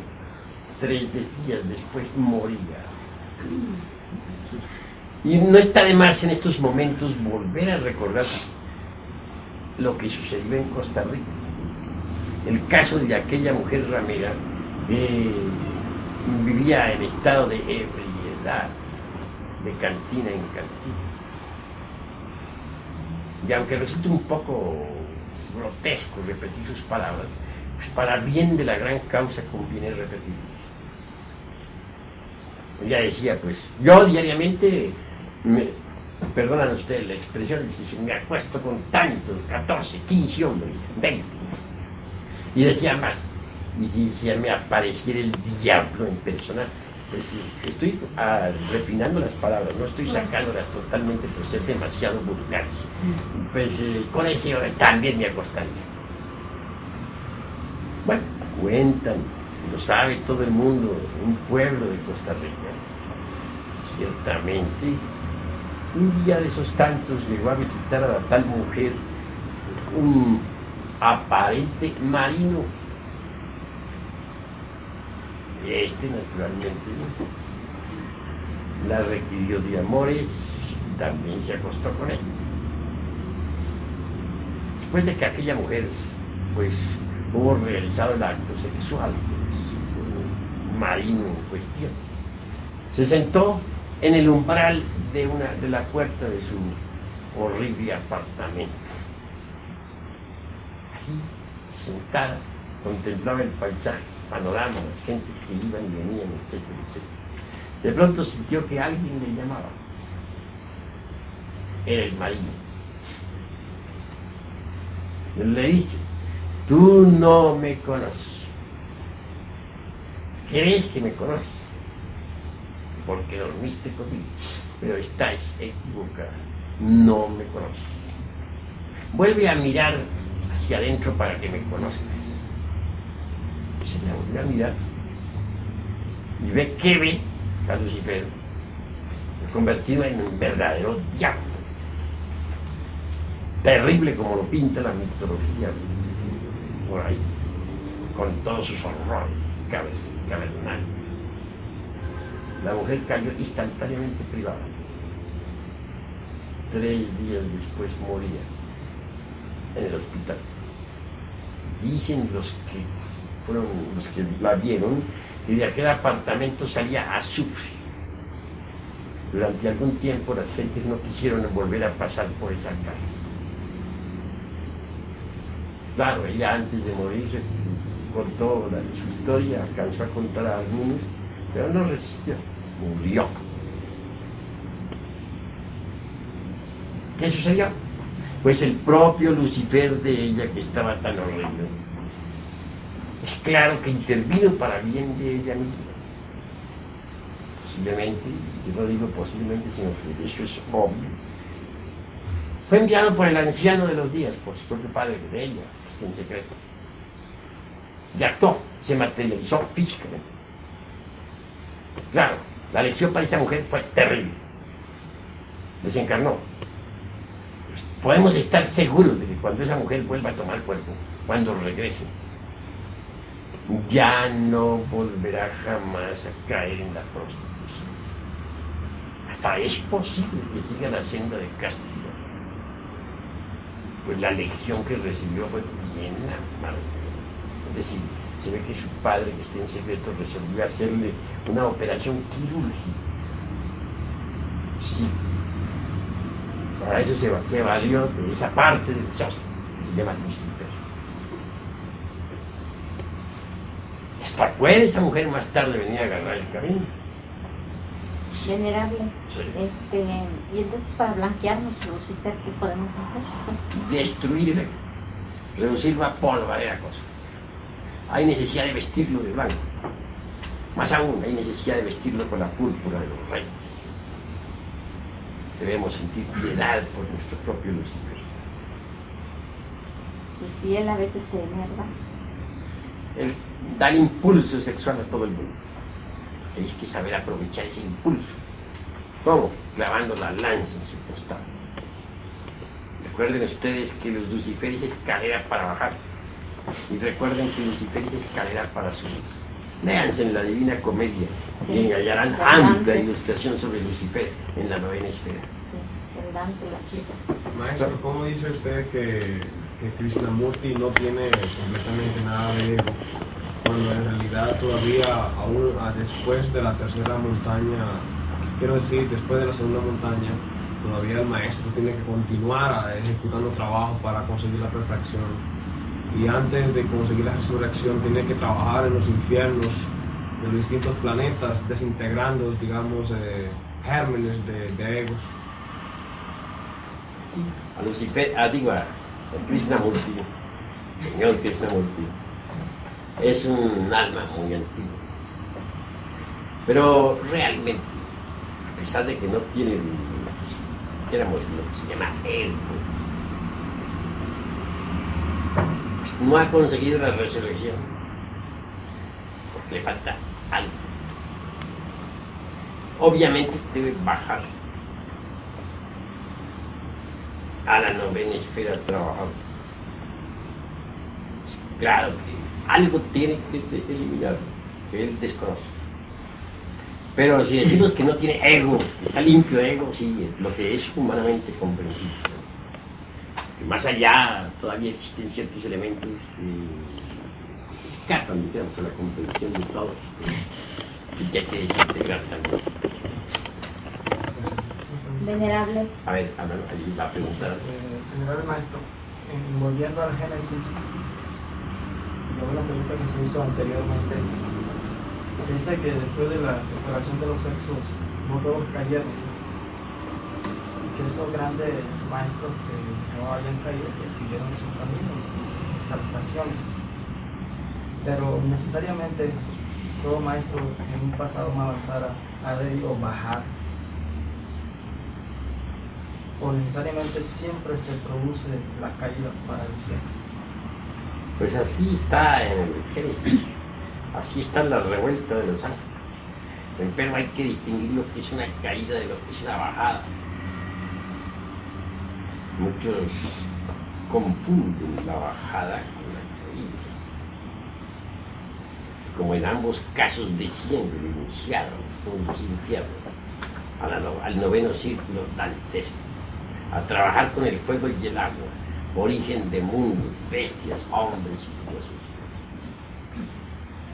[SPEAKER 1] 3 días después moría. Y no está de más en estos momentos volver a recordar lo que sucedió en Costa Rica. El caso de aquella mujer ramera que vivía en estado de ebriedad, de cantina en cantina. Y aunque resulte un poco grotesco repetir sus palabras, pues para bien de la gran causa conviene repetirlas. Ella decía, pues, yo diariamente, perdonan ustedes la expresión, me acuesto con tantos, 14, 15 hombres, 20. Y decía más, y si se me apareciera el diablo en persona, pues estoy refinando las palabras, no estoy sacándolas totalmente por ser demasiado vulgares. Pues con ese también me acostaría. Bueno, cuentan, lo sabe todo el mundo, un pueblo de Costa Rica. Ciertamente, un día de esos tantos llegó a visitar a la tal mujer un aparente marino. Naturalmente, la requirió de amores y también se acostó con él. Después de que aquella mujer, pues, hubo realizado el acto sexual, pues, un marino en cuestión, se sentó en el umbral de la puerta de su horrible apartamento. Allí, sentada, contemplaba el paisaje, panorama, las gentes que iban y venían, etcétera, etcétera. De pronto sintió que alguien le llamaba. Era el marino. Él le dice, tú no me conoces. ¿Crees que me conoces? Porque dormiste conmigo, pero estáis equivocada. No me conoces. Vuelve a mirar hacia adentro para que me conozcas. Se la volvió a mirar y ve que ve a Lucifer convertido en un verdadero diablo, terrible como lo pinta la mitología por ahí, con todos sus horrores cavernales. La mujer cayó instantáneamente privada. 3 días después moría en el hospital. Dicen los que la vieron, y de aquel apartamento salía azufre. Durante algún tiempo las gentes no quisieron volver a pasar por esa casa. Claro, ella antes de morir contó su historia, alcanzó a contar a algunos, pero no resistió, murió. ¿Qué sucedió? Pues el propio Lucifer de ella, que estaba tan horrible, es claro que intervino para bien de ella misma. Posiblemente, yo no digo posiblemente, sino que eso es obvio. Fue enviado por el anciano de los días, por su propio padre de ella, en secreto. Y actuó, se materializó físicamente. Claro, la lección para esa mujer fue terrible. Desencarnó. Pues podemos estar seguros de que cuando esa mujer vuelva a tomar cuerpo, cuando regrese, ya no volverá jamás a caer en la prostitución. Hasta es posible que siga la senda de castidad. Pues la lección que recibió fue bien amarga. Es decir, se ve que su padre, que está en secreto, resolvió hacerle una operación quirúrgica. Sí. Para eso se valió de esa parte del ser que se llama Lucifer. Hasta puede esa mujer más tarde venir a agarrar el camino.
[SPEAKER 3] Venerable.
[SPEAKER 1] Sí.
[SPEAKER 3] Y entonces para blanquearnos, Lucifer, ¿qué podemos hacer?
[SPEAKER 1] Destruirle, reducirlo a polvareda cosa. Hay necesidad de vestirlo de blanco. Más aún, hay necesidad de vestirlo con la púrpura de los reyes. Debemos sentir piedad por nuestro propio Lucifer.
[SPEAKER 3] Y si él a veces se enerva.
[SPEAKER 1] Él da impulso sexual a todo el mundo. Tenéis que saber aprovechar ese impulso. ¿Cómo? Clavando la lanza en su costado. Recuerden ustedes que Lucifer es escalera para bajar. Y recuerden que Lucifer es escalera para subir. Léanse en la Divina Comedia y hallarán amplia ilustración sobre Lucifer en la novena esfera.
[SPEAKER 3] Sí, el Dante la explica.
[SPEAKER 4] Maestro, ¿cómo dice usted que Krishnamurti no tiene completamente nada de ego? Cuando en realidad todavía, aún después de la tercera montaña, quiero decir, después de la segunda montaña, todavía el maestro tiene que continuar ejecutando trabajo para conseguir la perfección. Y antes de conseguir la resurrección tiene que trabajar en los infiernos de los distintos planetas, desintegrando, digamos, gérmenes de egos.
[SPEAKER 1] A Lucifer, digo a Krishnamurti, señor Krishnamurti, es un alma muy antigua. Pero realmente, a pesar de que no tiene, dijéramos, lo que se llama ego, pues no ha conseguido la resurrección, porque le falta algo. Obviamente debe bajar a la novena esfera a trabajar. Claro que algo tiene que eliminar, que él desconoce. Pero si decimos que no tiene ego, que está limpio de ego, sí, lo que es humanamente comprensible. Y más allá todavía existen ciertos elementos que escapan, digamos, a la comprensión de todos y que hay que desintegrar también.
[SPEAKER 3] Venerable.
[SPEAKER 1] A ver, allí la pregunta.
[SPEAKER 5] Venerable maestro, volviendo al Génesis, una pregunta que se hizo anteriormente, se dice que después de la separación de los sexos no todos cayeron, y que esos grandes maestros que no habían caído que siguieron sus caminos, exaltaciones, pero necesariamente todo maestro en un pasado más avanzado ha debido bajar, o necesariamente siempre se produce la caída para el cielo.
[SPEAKER 1] Pues así está en el Génesis, así está la revuelta de los ángeles. Pero hay que distinguir lo que es una caída de lo que es una bajada. Muchos confunden la bajada con la caída. Como en ambos casos desciende el iniciado a los infiernos, al noveno círculo dantesco, a trabajar con el fuego y el agua, origen de mundos, bestias, hombres y dioses.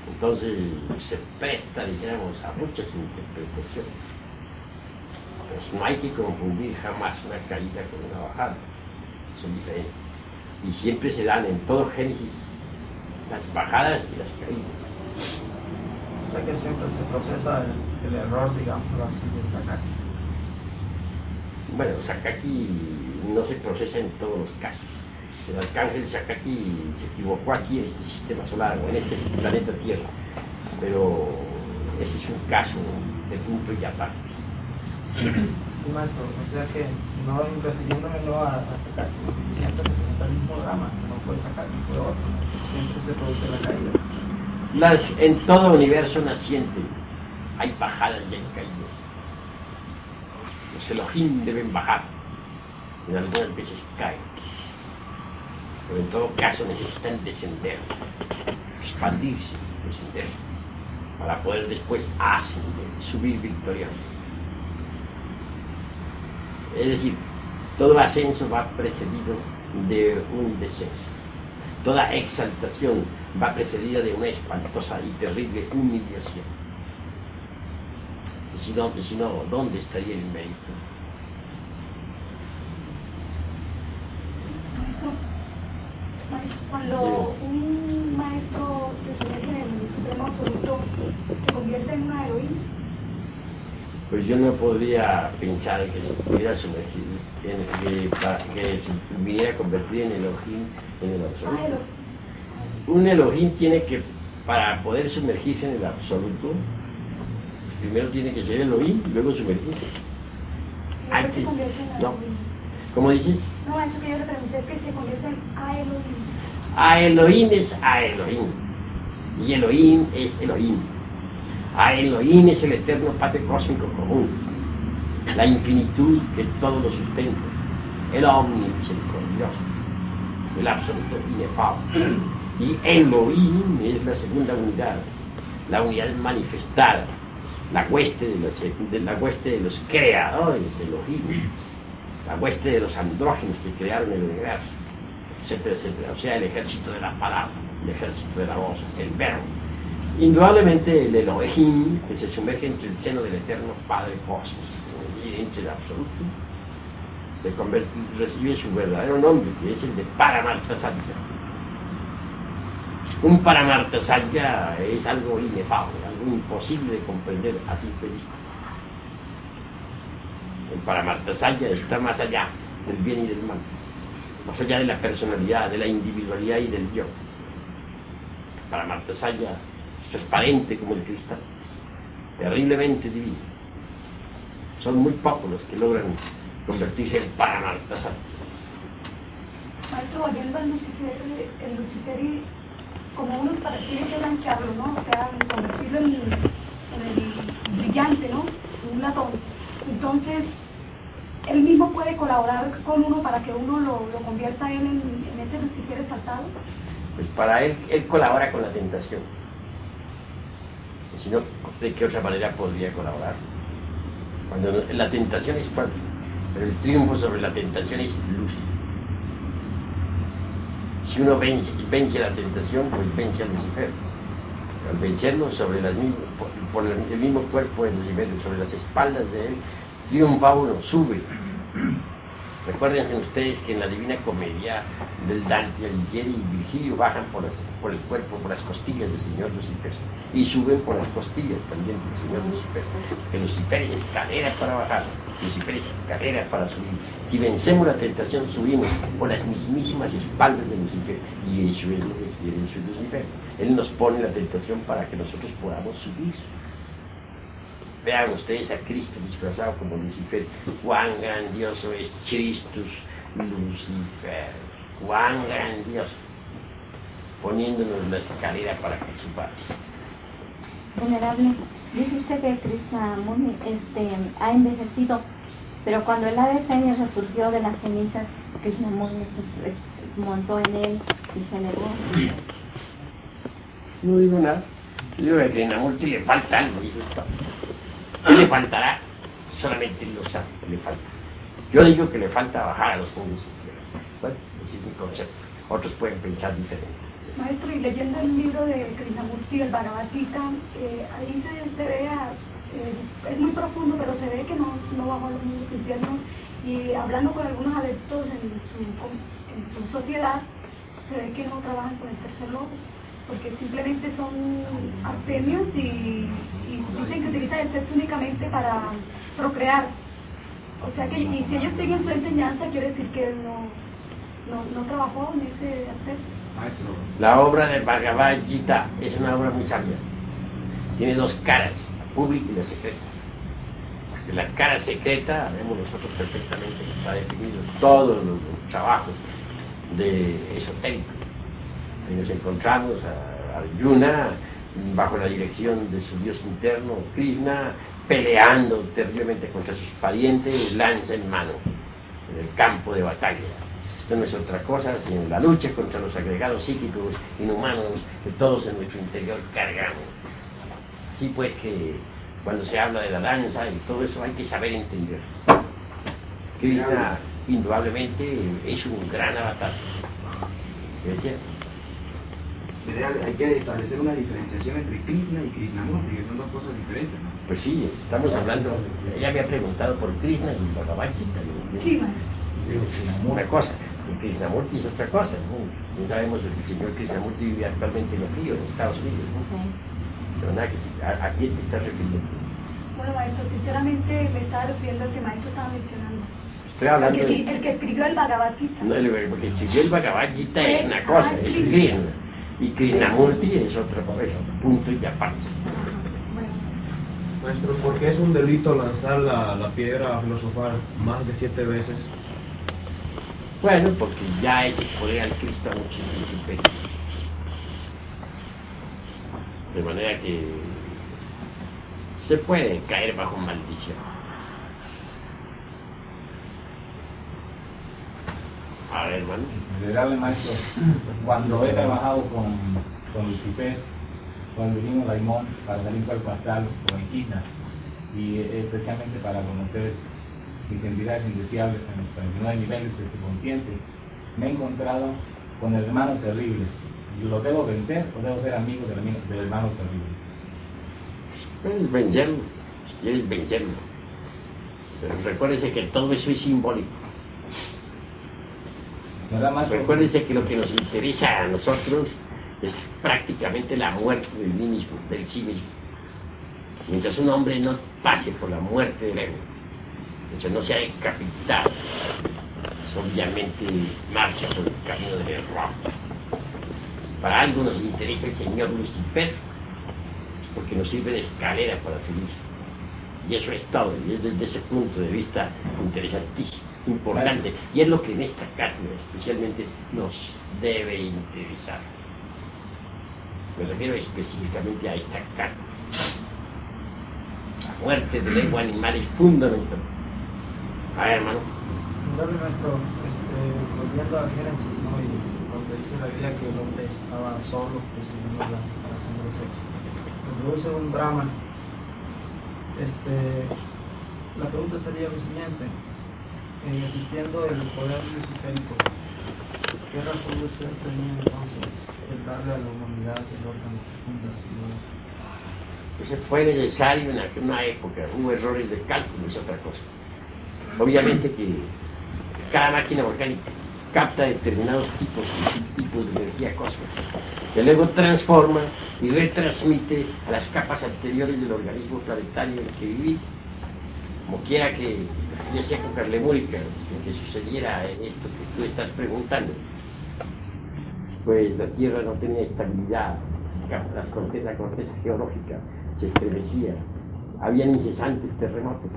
[SPEAKER 1] Entonces se presta, dijéramos, a muchas interpretaciones. Pues no hay que confundir jamás una caída con una bajada, son diferentes. Y siempre se dan en todo Génesis las bajadas y las caídas.
[SPEAKER 5] O sea que siempre se procesa el error, digamos así, de Sakaki.
[SPEAKER 1] Bueno, Sakaki no se procesa en todos los casos. El arcángel Sakaki se equivocó aquí en este sistema solar o en este planeta Tierra, pero ese es un caso de punto y aparte.
[SPEAKER 5] Sí, maestro, o sea que no refiriéndome a Sakaki, siempre se presenta el mismo drama, no fue Sakaki, fue otro, siempre se produce la caída.
[SPEAKER 1] En todo universo naciente hay bajadas y hay caídas. Los Elohim deben bajar, y algunas veces caen. Pero en todo caso necesitan descender, expandirse, descender, para poder después ascender, subir victoriosos. Es decir, todo ascenso va precedido de un descenso. Toda exaltación va precedida de una espantosa y terrible humillación. Y si no, ¿dónde estaría el mérito?
[SPEAKER 6] Cuando un maestro se sumerge en el Supremo Absoluto, ¿se convierte en una heroína?
[SPEAKER 1] Pues yo no podría pensar que se pudiera sumergir, que se pudiera convertir en Elohim en el absoluto. Un Elohim tiene que, para poder sumergirse en el absoluto, primero tiene que ser Elohim y luego sumergirse. Antes, no. ¿Cómo dices?
[SPEAKER 6] No, eso que yo le pregunté es que se convierte en a Elohim.
[SPEAKER 1] A Elohim es a Elohim. Y Elohim es Elohim. A Elohim es el eterno Padre cósmico común, la infinitud que todo lo sustenta, el omnimisericordioso, el absoluto inefable. Y Elohim es la segunda unidad, la unidad manifestada, la hueste de los creadores, Elohim, la hueste de los andrógenos que crearon el universo, etcétera, etcétera. O sea, el ejército de la palabra, el ejército de la voz, el verbo. Indudablemente el Elohim, que se sumerge entre el seno del eterno Padre cósmico, entre el absoluto, recibe su verdadero nombre, que es el de Paramartasatya. Un Paramartasatya es algo inefable, algo imposible de comprender a simple vista. El Paramartasatya está más allá del bien y del mal, más allá de la personalidad, de la individualidad y del yo. El Paramartasatya es transparente como el cristal, terriblemente divino. Son muy pocos los que logran convertirse en Paramartasatya.
[SPEAKER 6] Maestro, volviendo al Lucifer, el Lucifer como uno tiene que blanquearlo, ¿no? O sea, convertirlo en el brillante, ¿no? En un latón. Entonces, él mismo puede colaborar con uno para que uno lo convierta él en ese Lucifer exaltado.
[SPEAKER 1] Pues para él colabora con la tentación. Si no, ¿de qué otra manera podría colaborar? Cuando la tentación es fuerte, pero el triunfo sobre la tentación es luz. Si uno vence la tentación, pues vence a Lucifer. Al vencerlo por el mismo cuerpo de Lucifer, sobre las espaldas de él, triunfa uno, sube. Recuérdense ustedes que en la Divina Comedia del Dante Alighieri y Virgilio bajan por el cuerpo, por las costillas del Señor Lucifer, y suben por las costillas también del Señor Lucifer. Que Lucifer es escalera para bajar, Lucifer es escalera para subir. Si vencemos la tentación, subimos por las mismísimas espaldas de Lucifer, y eso es lo que quiere Lucifer. Él nos pone la tentación para que nosotros podamos subir. Vean ustedes a Cristo disfrazado como Lucifer. Cuán grandioso es Christus Lucifer. Cuán grandioso. Poniéndonos la escalera para que subamos.
[SPEAKER 3] Venerable, dice usted que Krishnamurti ha envejecido, pero cuando el ave fénix resurgió de las cenizas, Krishnamurti montó en él y se elevó.
[SPEAKER 1] No digo nada. Digo que a Krishnamurti le falta algo, dijo esto. ¿Qué le faltará? Solamente él lo sabe, le falta. Yo digo que le falta bajar a los fondos. Bueno, ese es mi concepto. Otros pueden pensar diferente.
[SPEAKER 6] Maestro, y leyendo el libro de Krishnamurti, el Bhagavad Gita, ahí se ve, es muy profundo, pero se ve que no bajó a los mundos internos, y hablando con algunos adeptos en su sociedad, se ve que no trabajan con el tercer logos, porque simplemente son abstemios y dicen que utilizan el sexo únicamente para procrear. O sea que, y si ellos siguen su enseñanza, quiere decir que él no trabajó en ese aspecto.
[SPEAKER 1] La obra del Bhagavad Gita es una obra muy sabia. Tiene dos caras, la pública y la secreta. Porque la cara secreta, vemos nosotros perfectamente que está definido todos los trabajos de esotérico. Ahí nos encontramos a Arjuna bajo la dirección de su dios interno, Krishna, peleando terriblemente contra sus parientes, lanza en mano, en el campo de batalla. Esto no es otra cosa sino la lucha contra los agregados psíquicos inhumanos que todos en nuestro interior cargamos. Así pues que cuando se habla de la danza y todo eso hay que saber entender. Krishna indudablemente es un gran avatar. ¿Decía?
[SPEAKER 7] Hay que establecer una diferenciación entre Krishna y Krishnamurti, que son dos cosas diferentes, ¿no?
[SPEAKER 1] Pues sí, estamos hablando, ella me ha preguntado por Krishna y el Bhagavad Gita.
[SPEAKER 6] Sí, maestro.
[SPEAKER 1] Una cosa, y Krishnamurti es otra cosa, ¿no? Ya sabemos que el señor Krishnamurti vive actualmente en los ríos, en Estados Unidos, ¿no? Pero nada, ¿a quién te estás refiriendo?
[SPEAKER 6] Bueno, maestro, sinceramente me estaba refiriendo al que maestro estaba mencionando.
[SPEAKER 1] Estoy hablando
[SPEAKER 6] el que escribió el Bhagavad Gita.
[SPEAKER 1] No, el que escribió el Bhagavad Gita es una cosa, es Krishna. Y Krishnamurti es otro punto y aparte.
[SPEAKER 4] Maestro, ¿por qué es un delito lanzar la piedra filosofal más de 7 veces?
[SPEAKER 1] Bueno, porque ya es exponer al Cristo a muchísimos imperios. De manera que se puede caer bajo maldición. A ver, hermano.
[SPEAKER 8] Venerable maestro, cuando he trabajado con Lucifer, con el divino Daimón, para dar un cuerpo astral o en Quiznas, y especialmente para conocer mis entidades indeseables en los 49 niveles de su consciente, me he encontrado con el hermano terrible. ¿Lo debo vencer o debo ser amigo del hermano terrible?
[SPEAKER 1] Puedes vencerlo, si quieres vencerlo. Pero recuérdese que todo eso es simbólico. Recuérdense que lo que nos interesa a nosotros es prácticamente la muerte del mí mismo, del sí mismo. Mientras un hombre no pase por la muerte del ego, mientras no sea decapitado, pues obviamente marcha por el camino del error. Para algo nos interesa el señor Lucifer, porque nos sirve de escalera para subir. Y eso es todo, y es desde ese punto de vista interesantísimo, importante, y es lo que en esta cátedra especialmente nos debe interesar. Me refiero específicamente a esta cátedra. La muerte del ego animal es fundamental. A ver, hermano.
[SPEAKER 5] Nuestro, volviendo al Génesis, ¿no? Y donde dice la Biblia que el hombre estaba solo, recibiendo la separación de los sexos. Se produce un Brahman. La pregunta sería lo siguiente: existiendo el poder luciférico, ¿qué razón de ser tenía entonces el darle a la humanidad el órgano fundamental?
[SPEAKER 1] Pues fue necesario en una época, hubo errores de cálculo, es otra cosa. Obviamente que cada máquina volcánica capta determinados tipos de energía cósmica, que luego transforma y retransmite a las capas anteriores del organismo planetario en el que viví. Como quiera que en esa época lemúrica, en que sucediera esto que tú estás preguntando, pues la Tierra no tenía estabilidad, la corteza geológica se estremecía, habían incesantes terremotos.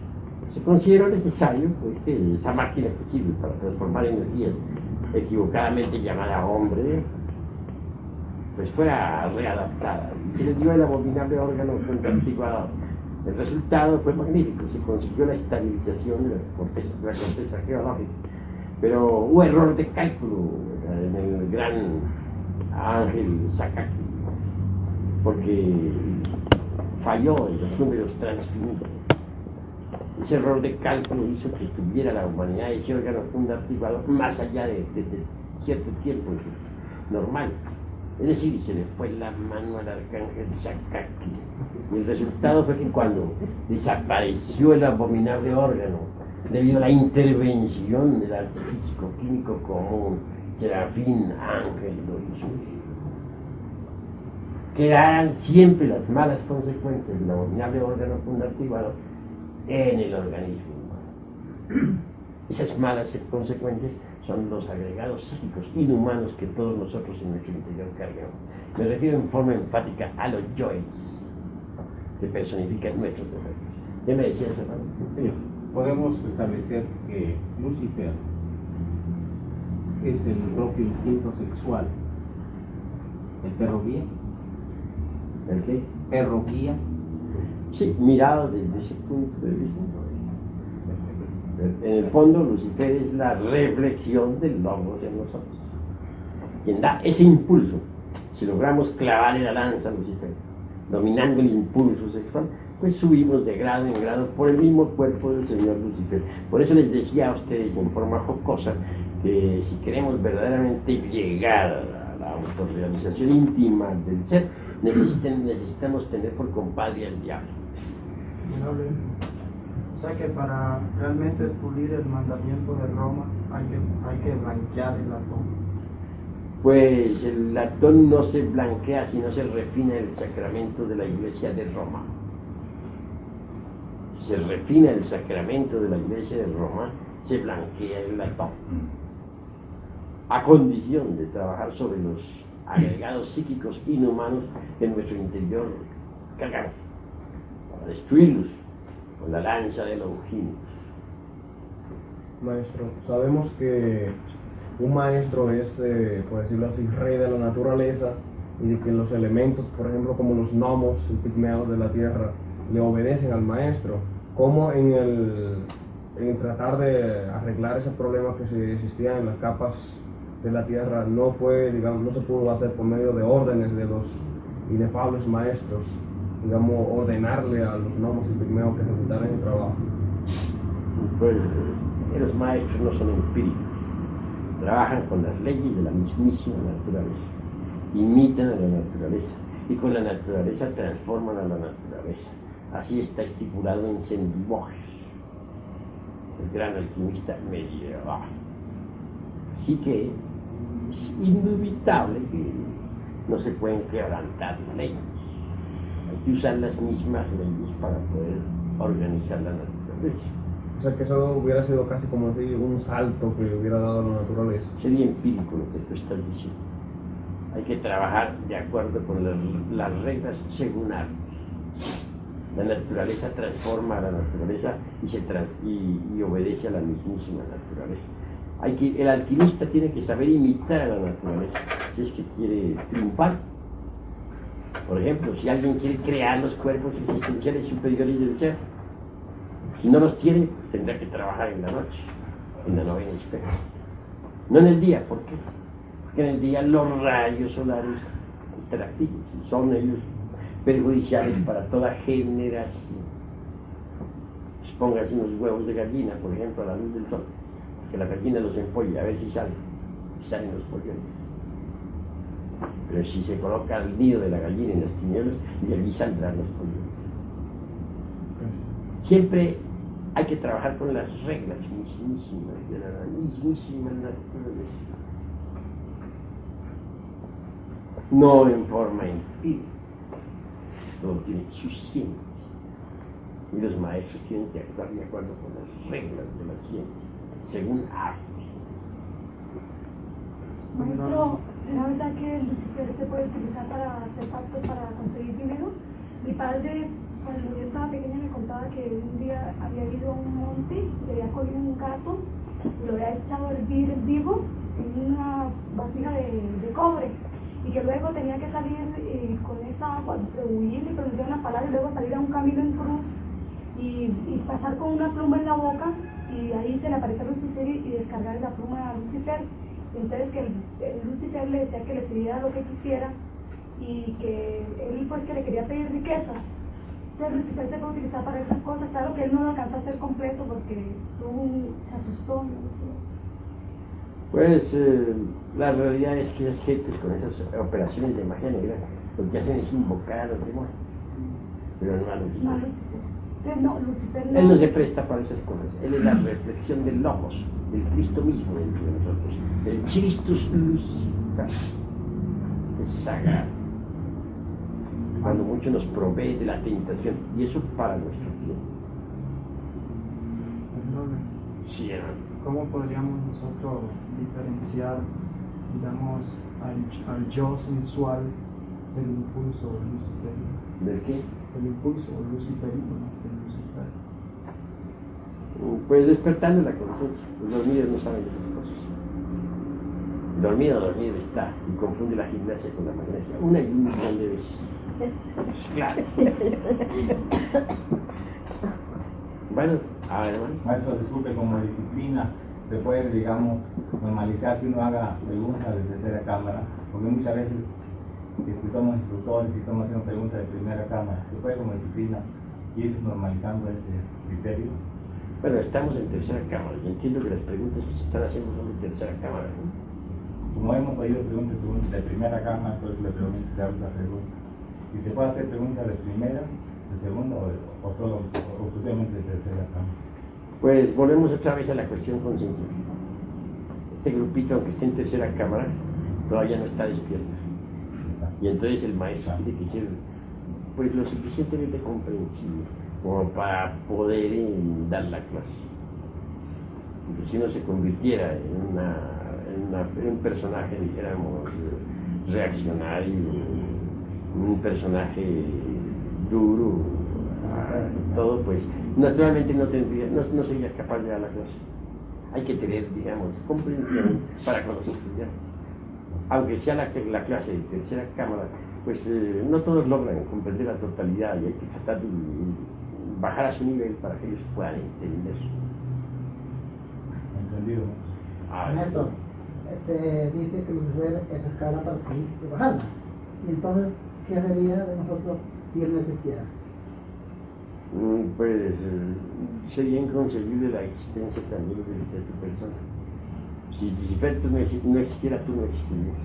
[SPEAKER 1] Se consideró necesario pues, que esa máquina que sirve para transformar energías equivocadamente llamada hombre, pues fuera readaptada, y se le dio el abominable órgano contartiguado. El resultado fue magnífico, se consiguió la estabilización de la corteza geológica, pero hubo error de cálculo en el gran Ángel Sakaki, porque falló en los números transfinitos. Ese error de cálculo hizo que tuviera la humanidad ese órgano fundamental más allá de cierto tiempo normal. Es decir, se le fue la mano al arcángel Sakaki. Y el resultado fue que cuando desapareció el abominable órgano, debido a la intervención del arte físico-químico común, Serafín Ángel lo hizo. Quedarán siempre las malas consecuencias del abominable órgano fundamental en el organismo humano. Esas malas consecuencias son los agregados psíquicos inhumanos que todos nosotros en nuestro interior cargamos. Me refiero en forma enfática a los yoes, que personifican nuestros defectos. ¿Qué me decías, hermano?
[SPEAKER 2] Sí, podemos establecer que Lucifer es el propio instinto sexual. ¿El perro guía?
[SPEAKER 1] ¿El qué?
[SPEAKER 2] ¿Perro guía?
[SPEAKER 1] Sí, mirado desde ese punto de vista. En el fondo, Lucifer es la reflexión del logos en nosotros. Quien da ese impulso, si logramos clavarle la lanza a Lucifer, dominando el impulso sexual, pues subimos de grado en grado por el mismo cuerpo del señor Lucifer. Por eso les decía a ustedes en forma jocosa que si queremos verdaderamente llegar a la autorrealización íntima del ser, necesitamos tener por compadre al diablo.
[SPEAKER 5] O sea que para realmente pulir el mandamiento de Roma hay que blanquear el latón.
[SPEAKER 1] Pues el latón no se blanquea, sino se refina el sacramento de la Iglesia de Roma. Si se refina el sacramento de la Iglesia de Roma, se blanquea el latón. A condición de trabajar sobre los agregados psíquicos inhumanos que en nuestro interior cargamos, para destruirlos con la lanza de Longinus.
[SPEAKER 4] Maestro, sabemos que un maestro es, por decirlo así, rey de la naturaleza, y de que los elementos, por ejemplo, como los gnomos y pigmeos de la tierra, le obedecen al maestro. Cómo en tratar de arreglar esos problemas que existían en las capas de la tierra no fue, digamos, no se pudo hacer por medio de órdenes de los inefables maestros, digamos, ordenarle a los gnomos y pigmeos que ejecutaran el trabajo.
[SPEAKER 1] Pues los maestros no son empíricos, trabajan con las leyes de la mismísima naturaleza, imitan a la naturaleza y con la naturaleza transforman a la naturaleza. Así está estipulado en Saint-Beuve, el gran alquimista medieval. Así que es indubitable que no se pueden quebrantar leyes. Hay que usar las mismas leyes para poder organizar la naturaleza.
[SPEAKER 4] O sea que eso hubiera sido casi como así un salto que hubiera dado la naturaleza.
[SPEAKER 1] Sería empírico lo que tú estás diciendo. Hay que trabajar de acuerdo con las reglas según arte. La naturaleza transforma a la naturaleza y obedece a la mismísima naturaleza. El alquimista tiene que saber imitar a la naturaleza si es que quiere triunfar. Por ejemplo, si alguien quiere crear los cuerpos existenciales superiores del ser, si no los tiene, pues tendrá que trabajar en la noche, en la novena esfera. No en el día, ¿por qué? Porque en el día los rayos solares están activos y son ellos perjudiciales para toda generación. Pues pónganse unos huevos de gallina, por ejemplo, a la luz del sol, que la gallina los empolle, a ver si salen los polluelos. Pero si se coloca el nido de la gallina en las tinieblas, y allí saldrán los polluelos. Siempre hay que trabajar con las reglas mismísimas de la mismísima naturaleza, no en forma empírica. Todo tiene su ciencia y los maestros tienen que actuar de acuerdo con las reglas de la ciencia, según arte.
[SPEAKER 6] Maestro, ¿será verdad que Lucifer se puede utilizar para hacer pactos para conseguir dinero? Mi padre, cuando yo estaba pequeña, me contaba que un día había ido a un monte y había cogido un gato y lo había echado a hervir vivo en una vasija de cobre, y que luego tenía que salir con esa agua, rebullirle y pronunciar una palabra y luego salir a un camino en cruz y pasar con una pluma en la boca, y ahí se le aparece a Lucifer y descargar la pluma a Lucifer. Entonces que el Lucifer le decía que le pidiera lo que quisiera y que él pues que le quería pedir riquezas. Entonces Lucifer se puede utilizar para esas cosas. Claro que él no lo alcanzó a hacer completo porque se asustó, ¿no?
[SPEAKER 1] Pues la realidad es que las gentes con esas operaciones de magia negra lo que hacen es invocar a los demonios, pero no a Lucifer.
[SPEAKER 6] No, Lucifer. No, Lucifer no.
[SPEAKER 1] Él no se presta para esas cosas. Él es la reflexión del Logos, del Cristo mismo dentro de nosotros, el Christus Lucifer, es sagrado. Cuando mucho nos provee de la tentación, y eso para nuestro bien. Sí, hermano.
[SPEAKER 5] ¿Cómo podríamos nosotros diferenciar, digamos, al yo sensual del impulso luciferino?
[SPEAKER 1] ¿Del qué?
[SPEAKER 5] El impulso luciferino, ¿no? Del Lucifer.
[SPEAKER 1] Pues despertando la conciencia. Los dormidos no saben de esas cosas. Dormido está y confunde la gimnasia con la magnesia una y un millón de veces. Claro. Bueno, a ver, hermano.
[SPEAKER 8] Maestro, disculpe, como disciplina, se puede, digamos, normalizar que uno haga preguntas de tercera cámara, porque muchas veces somos instructores y estamos haciendo preguntas de primera cámara. ¿Se puede como disciplina ir normalizando ese criterio?
[SPEAKER 1] Bueno, estamos en tercera cámara. Yo entiendo que las preguntas que se están haciendo son de tercera cámara, ¿no?
[SPEAKER 8] Como hemos oído preguntas de primera cámara, pues le pregunto la pregunta. ¿Y se puede hacer preguntas de primera, de segunda o solo exclusivamente de tercera cámara?
[SPEAKER 1] Pues volvemos otra vez a la cuestión consciente. Este grupito, aunque esté en tercera cámara, todavía no está despierto. Y entonces el maestro tiene que ser pues lo suficientemente comprensible como para poder dar la clase. Porque si no se convirtiera en un personaje, dijéramos, reaccionario, un personaje duro, todo, pues naturalmente no sería capaz de dar la clase. Hay que tener, digamos, comprensión para con los estudiantes. Aunque sea la clase de tercera cámara, pues no todos logran comprender la totalidad y hay que tratar de bajar a su nivel para que ellos puedan entender.
[SPEAKER 8] Entendido.
[SPEAKER 9] Néstor, dice que Lucifer es escala para fin de bajarla. Y entonces, ¿qué sería de nosotros si él no existiera?
[SPEAKER 1] Pues sería inconcebible la existencia también de tu persona. Si Lucifer no existiera, tú no existirías.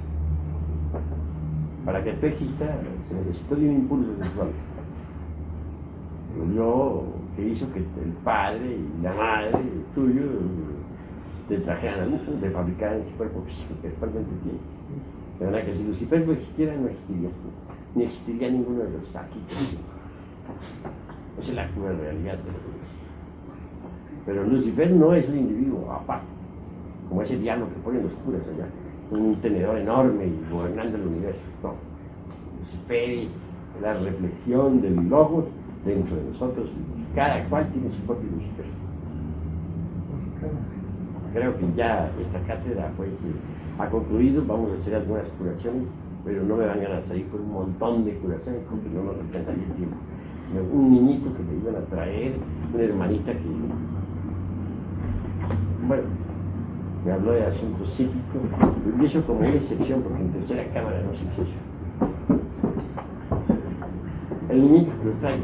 [SPEAKER 1] Para que tú existas, se necesitó de un impulso sexual. Yo, que hizo que el padre y la madre tuyo te trajeran al mundo, te fabricaran ese cuerpo físico que actualmente tiene. De verdad que si Lucifer no existiera, no existirías tú, ni existiría ninguno de los aquí. Esa es la cruel realidad de los demás. Pero Lucifer no es un individuo aparte, como ese diablo que ponen los curas allá, un tenedor enorme y gobernando el universo. No. Lucifer es la reflexión del logos dentro de nosotros, y cada cual tiene su propio Lucifer. Creo que ya esta cátedra pues, ha concluido, vamos a hacer algunas curaciones, pero no me van a salir por un montón de curaciones porque no nos alcanzaría el tiempo. Un niñito que le iban a traer, una hermanita que, bueno, me habló de asuntos psíquicos, y eso como una excepción, porque en tercera cámara no se hizo eso. El niñito que lo trae.